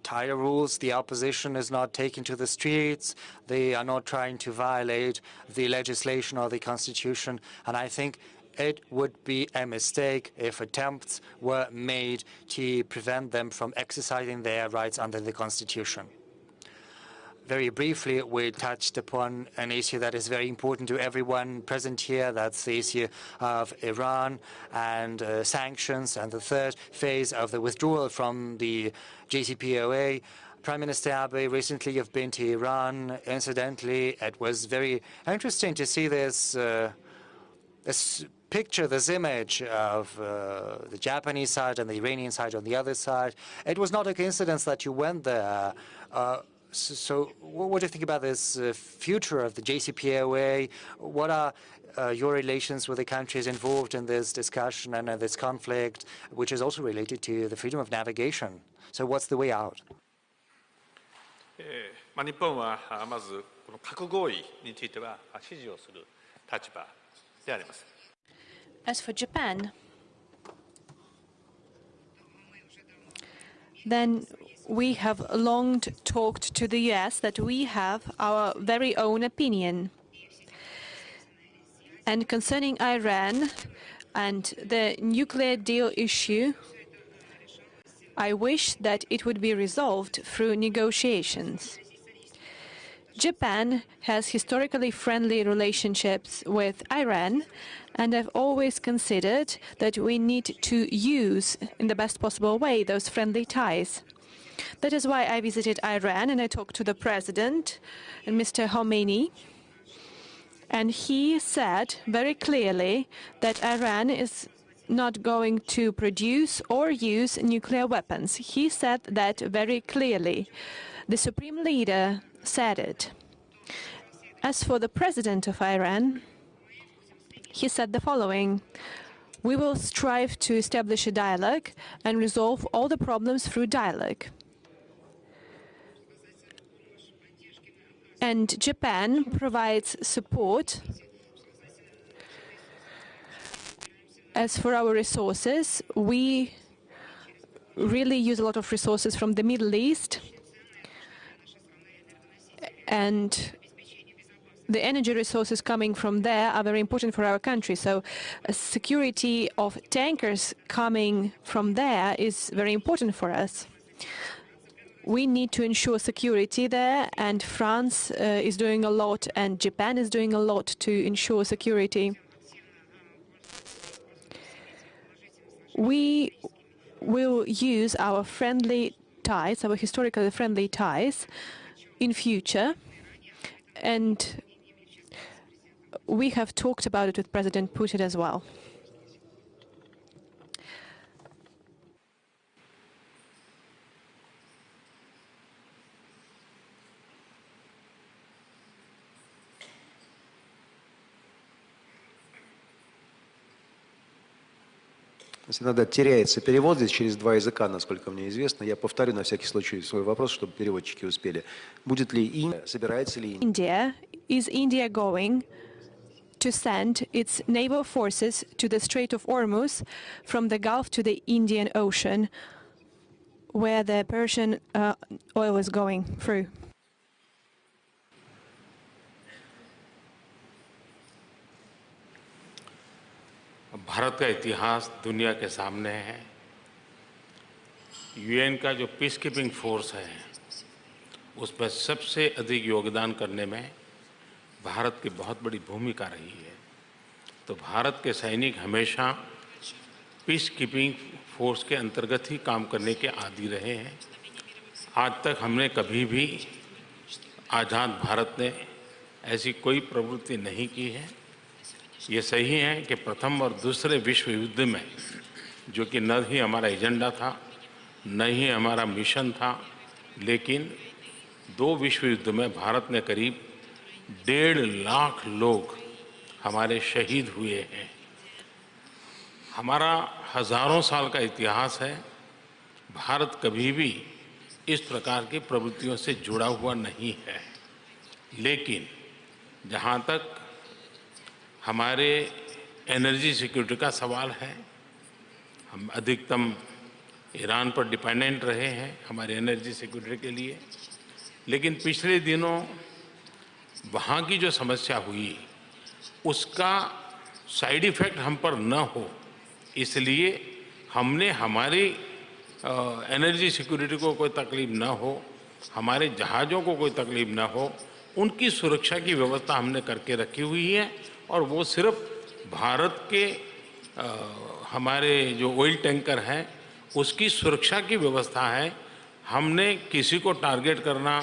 Speaker 8: tighter rules. The opposition is not taken to the streets. They are not trying to violate the legislation or the constitution. And I think it would be a mistake if attempts were made to prevent them from exercising their rights under the constitution. Very briefly, we touched upon an issue that is very important to everyone present here. That's the issue of Iran and sanctions, and the third phase of the withdrawal from the JCPOA. Prime Minister Abe, recently you've been to Iran. Incidentally, it was very interesting to see this picture this image of the Japanese side and the Iranian side on the other side. It was not a coincidence that you went there. So what do you think about this future of the JCPOA? What are your relations with the countries involved in this discussion and this conflict, which is also related to the freedom of navigation? So what's the way out?
Speaker 6: 日本はまずこの核合意については支持をする立場であります。
Speaker 1: As for Japan, then we have long talked to the US that we have our very own opinion. And concerning Iran and the nuclear deal issue, I wish that it would be resolved through negotiations. Japan has historically friendly relationships with Iran, and I've always considered that we need to use, in the best possible way, those friendly ties. That is why I visited Iran and I talked to the president, Mr. Khomeini, and he said very clearly that Iran is not going to produce or use nuclear weapons. He said that very clearly. The supreme leader said it. As for the president of Iran, he said the following: we will strive to establish a dialogue and resolve all the problems through dialogue. And Japan provides support. As for our resources, we really use a lot of resources from the Middle East, and the energy resources coming from there are very important for our country. So security of tankers coming from there is very important for us. We need to ensure security there, and France is doing a lot, and Japan is doing a lot to ensure security. We will use our friendly ties, our historically friendly ties, in future, and we have talked about it with President Putin as well.
Speaker 9: Если иногда теряется перевод здесь через два языка, насколько мне известно, я повторю на всякий случай свой вопрос, чтобы переводчики успели. Будет ли Индия, собирается ли
Speaker 1: India, is India going to send its naval forces to the Strait of Hormuz from the Gulf to the Indian Ocean, where the Persian oil is going through?
Speaker 3: Bharat का इतिहास दुनिया के सामने है। UN का जो peace keeping force है, उसमें सबसे अधिक योगदान करने में भारत की बहुत बड़ी भूमिका रही है। तो भारत के सैनिक हमेशा पीस कीपिंग फोर्स के अंतर्गत ही काम करने के आदी रहे हैं। आज तक हमने कभी भी आज़ाद भारत ने ऐसी कोई प्रवृत्ति नहीं की है। ये सही है कि प्रथम और दूसरे विश्व युद्ध में, जो कि न ही हमारा एजेंडा था, न ही हमारा मिशन था, लेकिन दो विश्व युद्ध में भारत ने करीब 1.5 लाख लोग हमारे शहीद हुए हैं। हमारा हज़ारों साल का इतिहास है। भारत कभी भी इस प्रकार की प्रवृत्तियों से जुड़ा हुआ नहीं है। लेकिन जहाँ तक हमारे एनर्जी सिक्योरिटी का सवाल है, हम अधिकतम ईरान पर डिपेंडेंट रहे हैं हमारे एनर्जी सिक्योरिटी के लिए। लेकिन पिछले दिनों वहाँ की जो समस्या हुई, उसका साइड इफ़ेक्ट हम पर न हो, इसलिए हमने हमारी एनर्जी सिक्योरिटी को कोई तकलीफ न हो, हमारे जहाज़ों को कोई तकलीफ न हो, उनकी सुरक्षा की व्यवस्था हमने करके रखी हुई है। और वो सिर्फ भारत के हमारे जो ऑयल टैंकर हैं उसकी सुरक्षा की व्यवस्था है। हमने किसी को टारगेट करना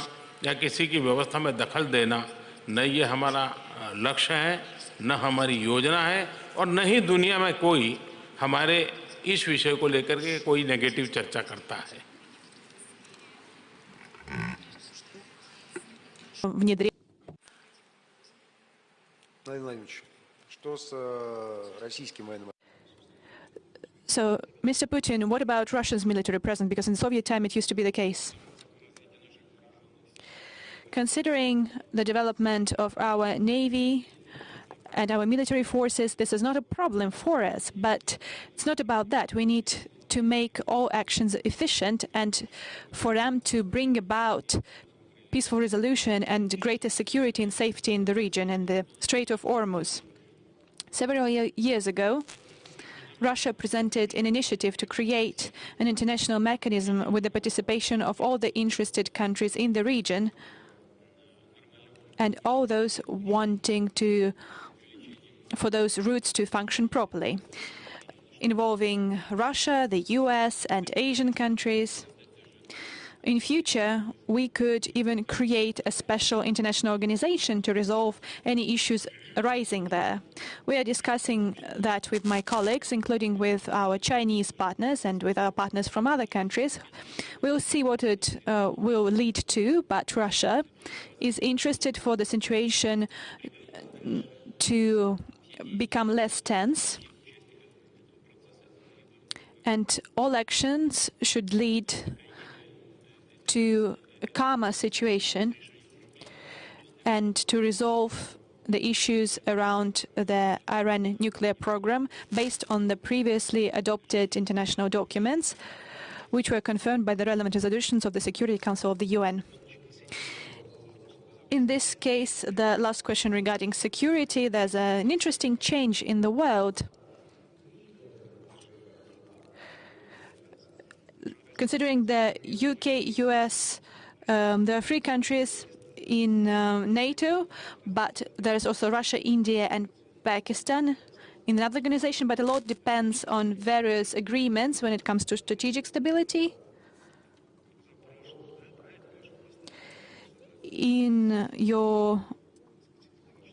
Speaker 3: या किसी की व्यवस्था में दखल देना, न ये हमारा लक्ष्य है, न हमारी योजना है और न ही दुनिया में कोई हमारे इस विषय को लेकर के कोई नेगेटिव चर्चा करता है।
Speaker 9: Владимир Владимирович, что с российским военным?
Speaker 1: So, Mr. Putin, what about Russia's military presence? Because in Soviet time it used to be the case. Considering the development of our navy and our military forces, this is not a problem for us, but it's not about that. We need to make all actions efficient and for them to bring about peaceful resolution and greater security and safety in the region and the Strait of Hormuz. Several years ago, Russia presented an initiative to create an international mechanism with the participation of all the interested countries in the region and all those wanting for those routes to function properly, involving Russia, the US, and Asian countries. In future, we could even create a special international organization to resolve any issues arising there. We are discussing that with my colleagues, including with our Chinese partners and with our partners from other countries. We'll see what it will lead to, but Russia is interested for the situation to become less tense, and all actions should lead to a calmer situation and to resolve the issues around the Iran nuclear program based on the previously adopted international documents, which were confirmed by the relevant resolutions of the Security Council of the UN. In this case, the last question regarding security, there's an interesting change in the world. Considering the UK, US, there are 3 countries in NATO, but there's also Russia, India, and Pakistan in another organization, but a lot depends on various agreements when it comes to strategic stability. In your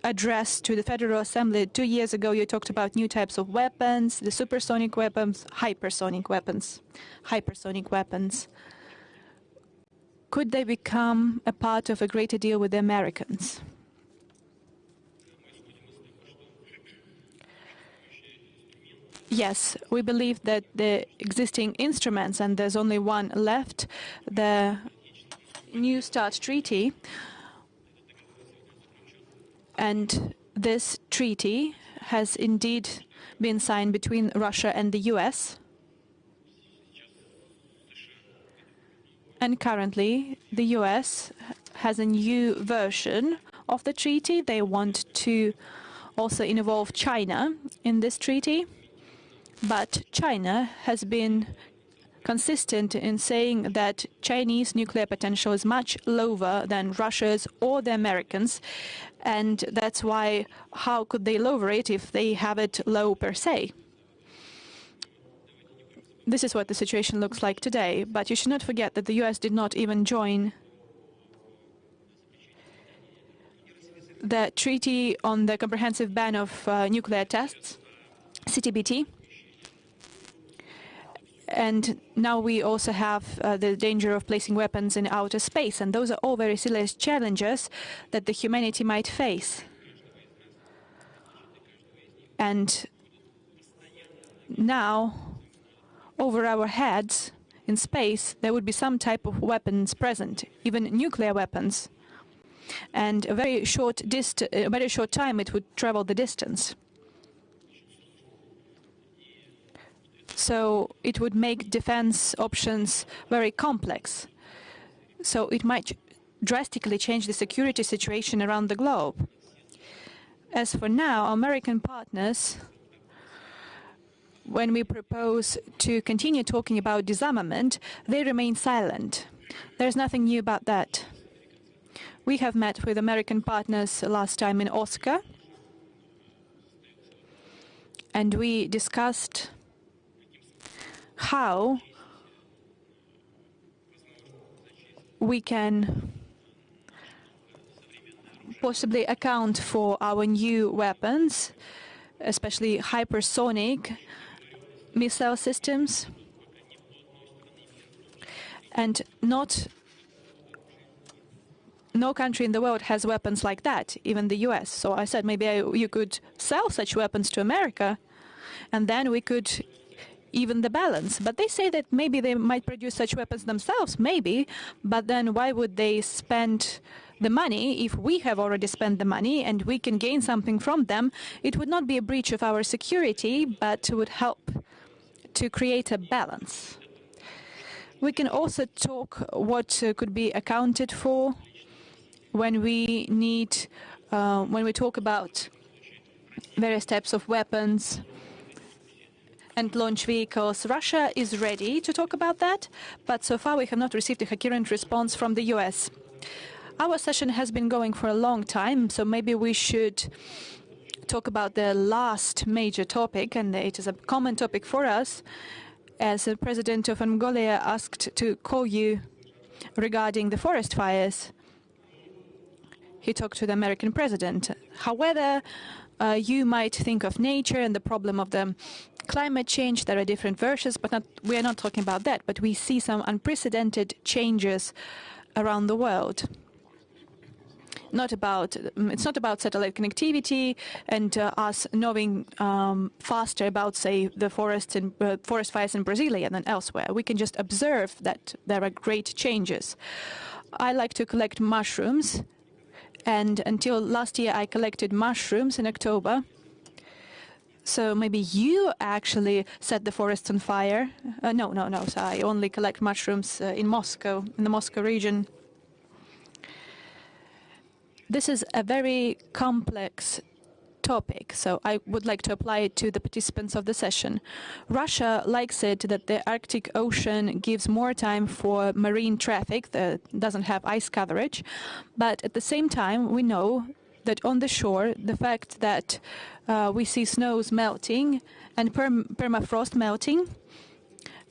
Speaker 1: address to the Federal Assembly 2 years ago, you talked about new types of weapons, the supersonic weapons, hypersonic weapons. Could they become a part of a greater deal with the Americans? Yes, we believe that the existing instruments, and there's only one left, the New START Treaty, and this treaty has indeed been signed between Russia and the US. And currently, the US has a new version of the treaty. They want to also involve China in this treaty. But China has been consistent in saying that Chinese nuclear potential is much lower than Russia's or the Americans. And that's why, how could they lower it if they have it low per se? This is what the situation looks like today. But you should not forget that the US did not even join the Treaty on the Comprehensive Ban of Nuclear Tests, CTBT. And now we also have the danger of placing weapons in outer space. And those are all very serious challenges that the humanity might face. And now, over our heads in space, there would be some type of weapons present, even nuclear weapons. And a very short time it would travel the distance. So it would make defense options very complex. So it might drastically change the security situation around the globe. As for now, our American partners, when we propose to continue talking about disarmament, they remain silent. There's nothing new about that. We have met with American partners last time in Osaka, and we discussed how we can possibly account for our new weapons, especially hypersonic missile systems, and no country in the world has weapons like that, even the US. So I said maybe you could sell such weapons to America, and then we could even the balance. But they say that maybe they might produce such weapons themselves, maybe, but then why would they spend the money if we have already spent the money and we can gain something from them? It would not be a breach of our security, but would help to create a balance. We can also talk what could be accounted for when we talk about various types of weapons and launch vehicles. Russia is ready to talk about that, but so far we have not received a coherent response from the US. Our session has been going for a long time, so maybe we should talk about the last major topic, and it is a common topic for us, as the President of Mongolia asked to call you regarding the forest fires. He talked to the American president. However, you might think of nature and the problem of the climate change. There are different versions, but we are not talking about that. But we see some unprecedented changes around the world. It's not about satellite connectivity and us knowing faster about, say, the forest fires in Brasilia than elsewhere. We can just observe that there are great changes. I like to collect mushrooms, and until last year I collected mushrooms in October. So maybe you actually set the forests on fire. No. So I only collect mushrooms in Moscow, in the Moscow region. This is a very complex topic, so I would like to apply it to the participants of the session. Russia likes it that the Arctic Ocean gives more time for marine traffic that doesn't have ice coverage, but at the same time we know that on the shore, the fact that we see snows melting and permafrost melting,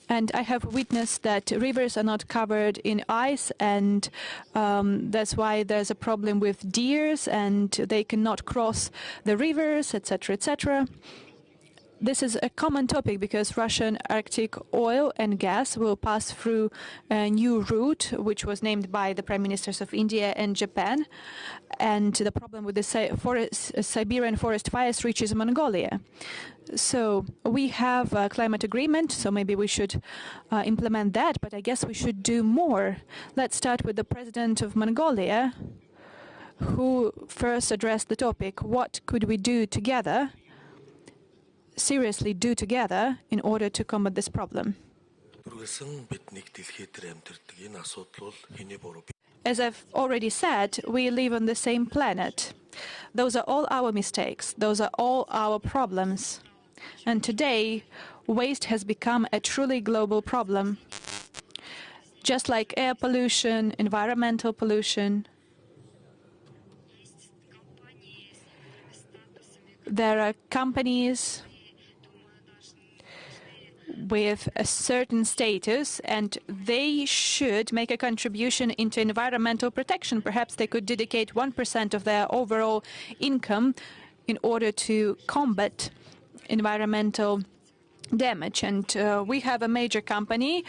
Speaker 1: and I have witnessed that rivers are not covered in ice, and that's why there's a problem with deers, and they cannot cross the rivers, etc., etc. This is a common topic because Russian Arctic oil and gas will pass through a new route, which was named by the prime ministers of India and Japan. And the problem with the Siberian forest fires reaches Mongolia. So we have a climate agreement, so maybe we should implement that, but I guess we should do more. Let's start with the president of Mongolia, who first addressed the topic, what could we do together, seriously do together, in order to combat this problem. As I've already said, we live on the same planet. Those are all our mistakes. Those are all our problems. And today, waste has become a truly global problem. Just like air pollution, environmental pollution, there are companies with a certain status, and they should make a contribution into environmental protection. Perhaps they could dedicate 1% of their overall income in order to combat environmental damage. And we have a major company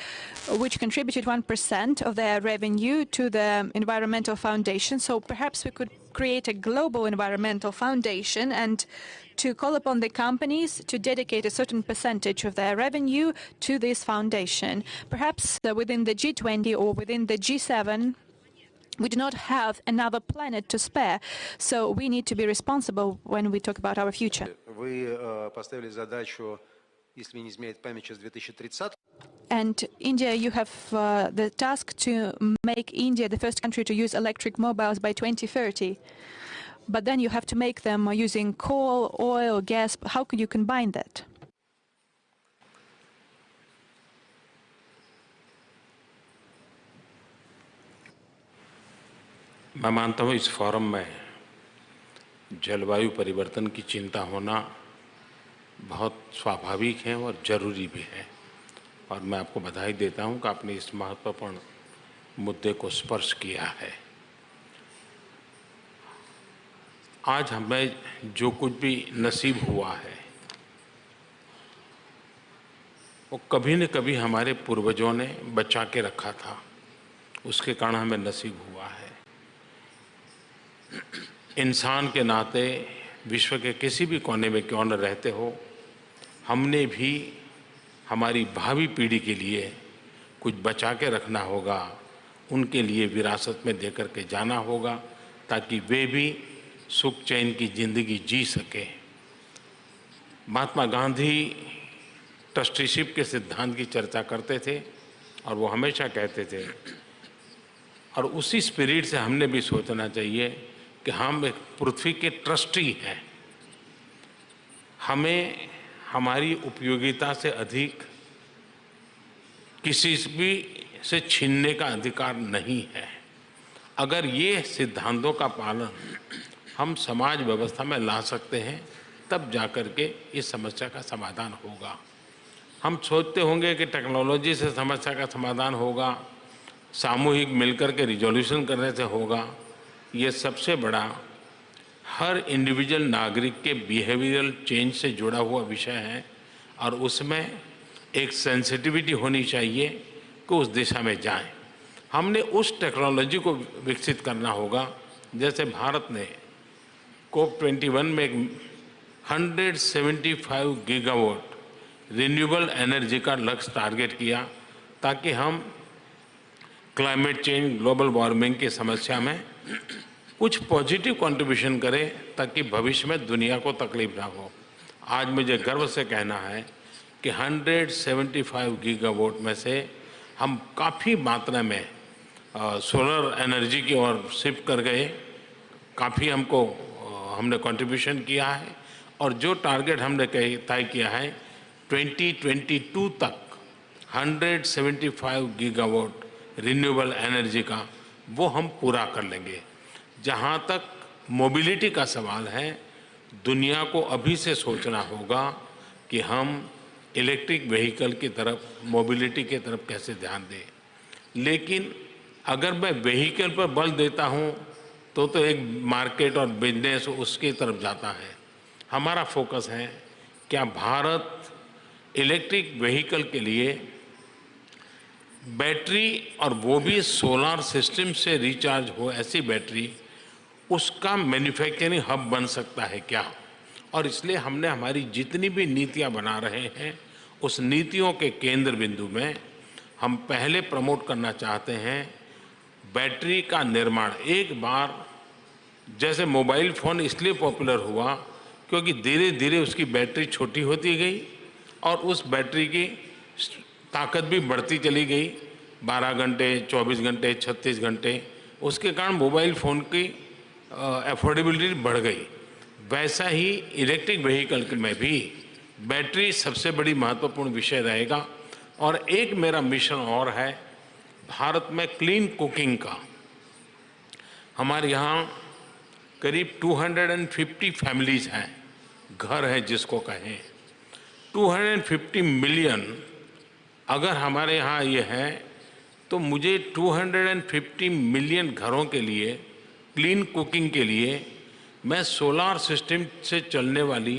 Speaker 1: which contributed 1% of their revenue to the environmental foundation. So perhaps we could create a global environmental foundation and to call upon the companies to dedicate a certain percentage of their revenue to this foundation. Perhaps within the G20 or within the G7, we do not have another planet to spare, so we need to be responsible when we talk about our future. And India, you have the task to make India the first country to use electric mobiles by 2030. But then you have to make them using coal, oil, gas. How could you combine that?
Speaker 3: मैं मानता हूँ इस forum में जलवायु परिवर्तन की चिंता होना बहुत स्वाभाविक है और ज़रूरी भी है, और मैं आपको बधाई देता हूँ कि आपने इस महत्वपूर्ण मुद्दे को स्पर्श किया है। आज हमें जो कुछ भी नसीब हुआ है वो कभी न कभी हमारे पूर्वजों ने बचा के रखा था, उसके कारण हमें नसीब हुआ है। इंसान के नाते विश्व के किसी भी कोने में क्यों न रहते हो, हमने भी हमारी भावी पीढ़ी के लिए कुछ बचा के रखना होगा, उनके लिए विरासत में देकर के जाना होगा ताकि वे भी सुख चैन की जिंदगी जी सके। महात्मा गांधी ट्रस्टीशिप के सिद्धांत की चर्चा करते थे और वो हमेशा कहते थे, और उसी स्पिरिट से हमने भी सोचना चाहिए कि हम एक पृथ्वी के ट्रस्टी हैं। हमें हमारी उपयोगिता से अधिक किसी भी से छीनने का अधिकार नहीं है। अगर ये सिद्धांतों का पालन हम समाज व्यवस्था में ला सकते हैं तब जाकर के इस समस्या का समाधान होगा। हम सोचते होंगे कि टेक्नोलॉजी से समस्या का समाधान होगा, सामूहिक मिलकर के रिजोल्यूशन करने से होगा। ये सबसे बड़ा हर इंडिविजुअल नागरिक के बिहेवियरल चेंज से जुड़ा हुआ विषय है और उसमें एक सेंसिटिविटी होनी चाहिए कि उस दिशा में जाएं। हमने उस टेक्नोलॉजी को विकसित करना होगा। जैसे भारत ने COP21 में 175 गीगावाट रिन्यूएबल एनर्जी का लक्ष्य टारगेट किया ताकि हम क्लाइमेट चेंज, ग्लोबल वार्मिंग की समस्या में कुछ पॉजिटिव कंट्रीब्यूशन करें ताकि भविष्य में दुनिया को तकलीफ ना हो। आज मुझे गर्व से कहना है कि 175 गीगावाट में से हम काफ़ी मात्रा में सोलर एनर्जी की ओर शिफ्ट कर गए। काफ़ी हमने कंट्रीब्यूशन किया है और जो टारगेट हमने तय किया है 2022 तक 175 गीगावाट रिन्यूएबल एनर्जी का, वो हम पूरा कर लेंगे। जहाँ तक मोबिलिटी का सवाल है, दुनिया को अभी से सोचना होगा कि हम इलेक्ट्रिक व्हीकल की तरफ, मोबिलिटी की तरफ कैसे ध्यान दें। लेकिन अगर मैं व्हीकल पर बल देता हूँ तो एक मार्केट और बिजनेस उसकी तरफ जाता है। हमारा फोकस है क्या भारत इलेक्ट्रिक व्हीकल के लिए बैटरी, और वो भी सोलर सिस्टम से रिचार्ज हो ऐसी बैटरी, उसका मैन्युफैक्चरिंग हब बन सकता है क्या। और इसलिए हमने हमारी जितनी भी नीतियां बना रहे हैं उस नीतियों के केंद्र बिंदु में हम पहले प्रमोट करना चाहते हैं बैटरी का निर्माण। एक बार जैसे मोबाइल फ़ोन इसलिए पॉपुलर हुआ क्योंकि धीरे धीरे उसकी बैटरी छोटी होती गई और उस बैटरी की ताकत भी बढ़ती चली गई, 12 घंटे, 24 घंटे, 36 घंटे। उसके कारण मोबाइल फ़ोन की अफोर्डेबिलिटी बढ़ गई। वैसा ही इलेक्ट्रिक व्हीकल में भी बैटरी सबसे बड़ी महत्वपूर्ण विषय रहेगा। और एक मेरा मिशन और है भारत में क्लीन कुकिंग का। हमारे यहाँ करीब 250 फैमिलीज़ हैं, घर हैं जिसको कहें। 250 मिलियन अगर हमारे यहाँ ये है तो मुझे 250 मिलियन घरों के लिए क्लीन कुकिंग के लिए मैं सोलार सिस्टम से चलने वाली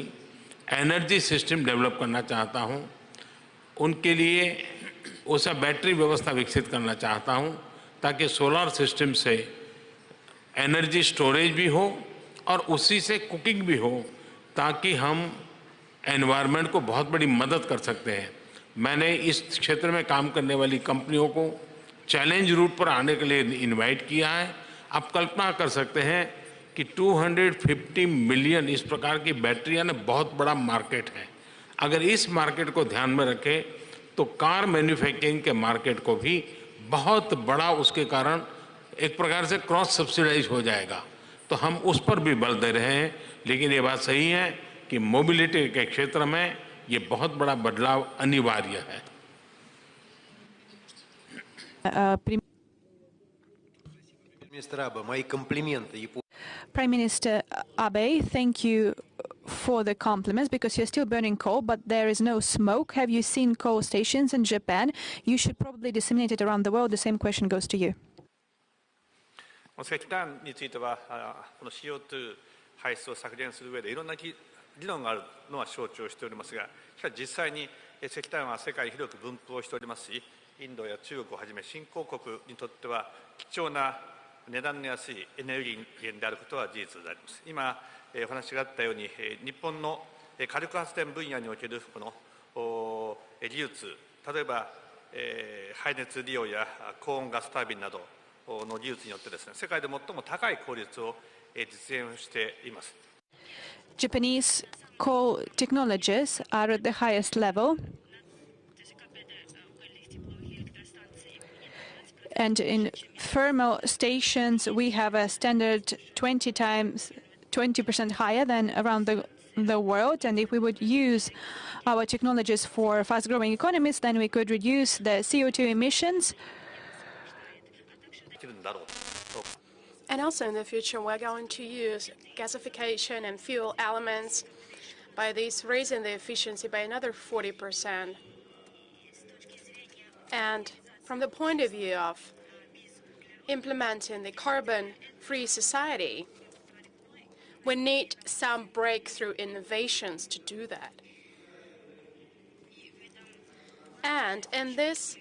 Speaker 3: एनर्जी सिस्टम डेवलप करना चाहता हूँ। उनके लिए उसे बैटरी व्यवस्था विकसित करना चाहता हूँ ताकि सोलार सिस्टम से एनर्जी स्टोरेज भी हो और उसी से कुकिंग भी हो, ताकि हम एनवायरनमेंट को बहुत बड़ी मदद कर सकते हैं। मैंने इस क्षेत्र में काम करने वाली कंपनियों को चैलेंज रूट पर आने के लिए इनवाइट किया है। आप कल्पना कर सकते हैं कि 250 मिलियन इस प्रकार की बैटरियां ना बहुत बड़ा मार्केट है। अगर इस मार्केट को ध्यान में रखें तो कार मैन्युफैक्चरिंग के मार्केट को भी बहुत बड़ा, उसके कारण एक प्रकार से क्रॉस सब्सिडाइज हो जाएगा। तो हम उस पर भी बल दे रहे हैं। लेकिन ये बात सही है कि मोबिलिटी के क्षेत्र में ये बहुत बड़ा बदलाव अनिवार्य है।
Speaker 1: Prime Minister Abe, thank you for the compliments, because you're still burning coal, but there is no smoke. Have you seen coal stations in Japan? You should probably disseminate it around the world. The same question goes to you.
Speaker 6: 石炭についてはこの CO2 排出を削減する上でいろんな議論があるのは承知をしておりますが、しかし実際に石炭は世界に広く分布をしておりますし、インドや中国をはじめ新興国にとっては貴重な値段の安いエネルギー源であることは事実であります。今、お話があったように、日本の火力発電分野におけるこの技術、例えば、排熱利用や高温ガスタービンなどの技術によってですね、世界で最も高い効率を実現しています。
Speaker 1: Japanese coal technologies are at the highest level. And in thermal stations, we have a standard 20% higher than around the world. And if we would use our technologies for fast-growing economies, then we could reduce the CO2 emissions.
Speaker 5: And also in the future, we're going to use gasification and fuel elements, by this raising the efficiency by another 40%. And from the point of view of implementing the carbon-free society, we need some breakthrough innovations to do that. And in this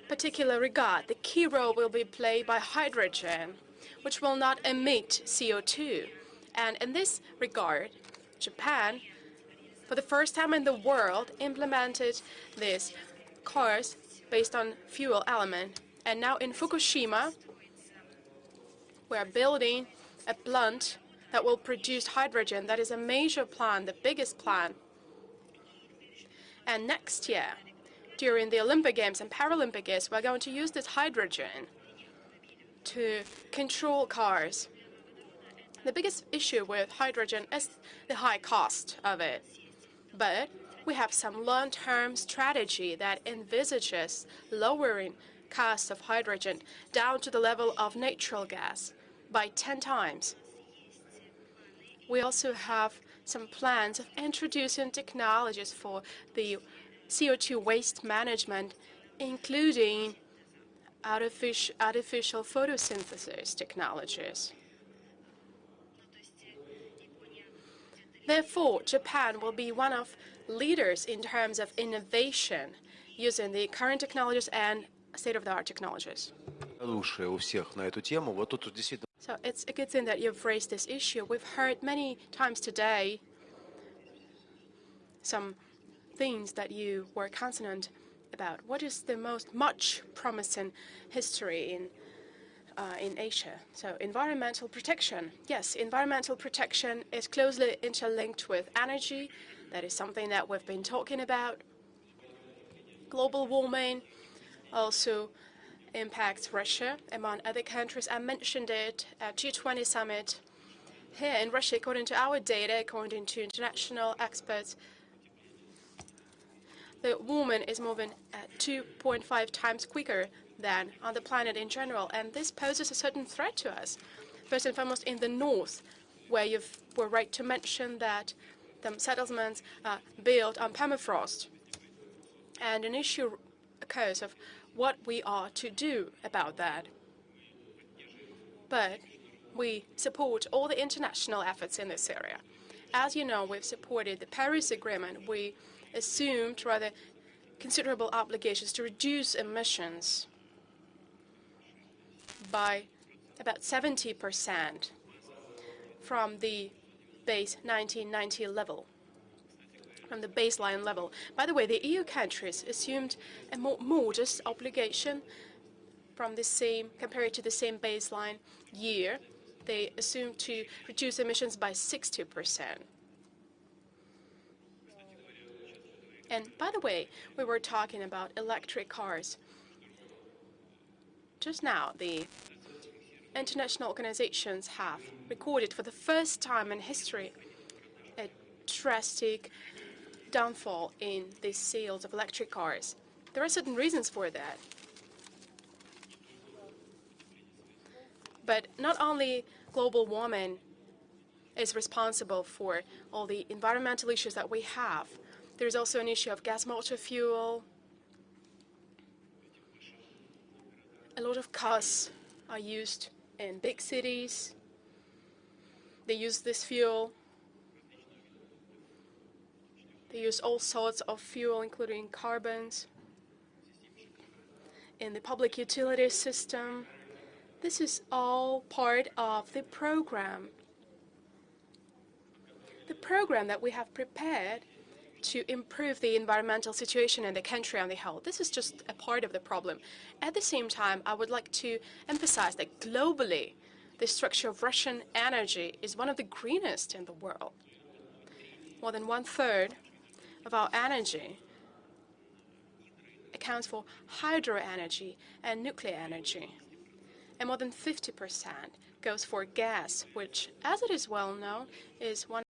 Speaker 5: particular regard, the key role will be played by hydrogen, which will not emit CO2. And in this regard, Japan, for the first time in the world, implemented these cars based on fuel element. And now in Fukushima, we are building a plant that will produce hydrogen. That is a major plant, the biggest plant. And next year, during the Olympic Games and Paralympic Games, we're going to use this hydrogen to control cars. The biggest issue with hydrogen is the high cost of it. But we have some long-term strategy that envisages lowering cost of hydrogen down to the level of natural gas by 10 times. We also have some plans of introducing technologies for the CO2 waste management, including artificial photosynthesis technologies. Therefore, Japan will be one of leaders in terms of innovation using the current technologies and state-of-the-art technologies. So it's a good thing that you've raised this issue. We've heard many times today some things that you were consonant about. What is the much promising history in Asia? So environmental protection. Yes, environmental protection is closely interlinked with energy. That is something that we've been talking about. Global warming also impacts Russia, among other countries. I mentioned it at G20 summit. Here in Russia, according to our data, according to international experts, the warming is moving at 2.5 times quicker than on the planet in general, and this poses a certain threat to us. First and foremost, in the north, where you were right to mention that the settlements are built on permafrost, and an issue occurs of what we are to do about that. But we support all the international efforts in this area. As you know, we've supported the Paris Agreement. We assumed rather considerable obligations to reduce emissions by about 70% from the base 1990 level, from the baseline level. By the way, the EU countries assumed a more modest obligation from the same, compared to the same baseline year. They assumed to reduce emissions by 60%. And by the way, we were talking about electric cars. Just now, the international organizations have recorded for the first time in history a drastic downfall in the sales of electric cars. There are certain reasons for that. But not only global warming is responsible for all the environmental issues that we have. There's also an issue of gas motor fuel. A lot of cars are used in big cities. They use this fuel. They use all sorts of fuel, including carbons, in the public utility system. This is all part of the program that we have prepared to improve the environmental situation in the country on the whole. This is just a part of the problem. At the same time, I would like to emphasize that globally, the structure of Russian energy is one of the greenest in the world. More than 1/3 of our energy accounts for hydro energy and nuclear energy. And more than 50% goes for gas, which, as it is well known, is one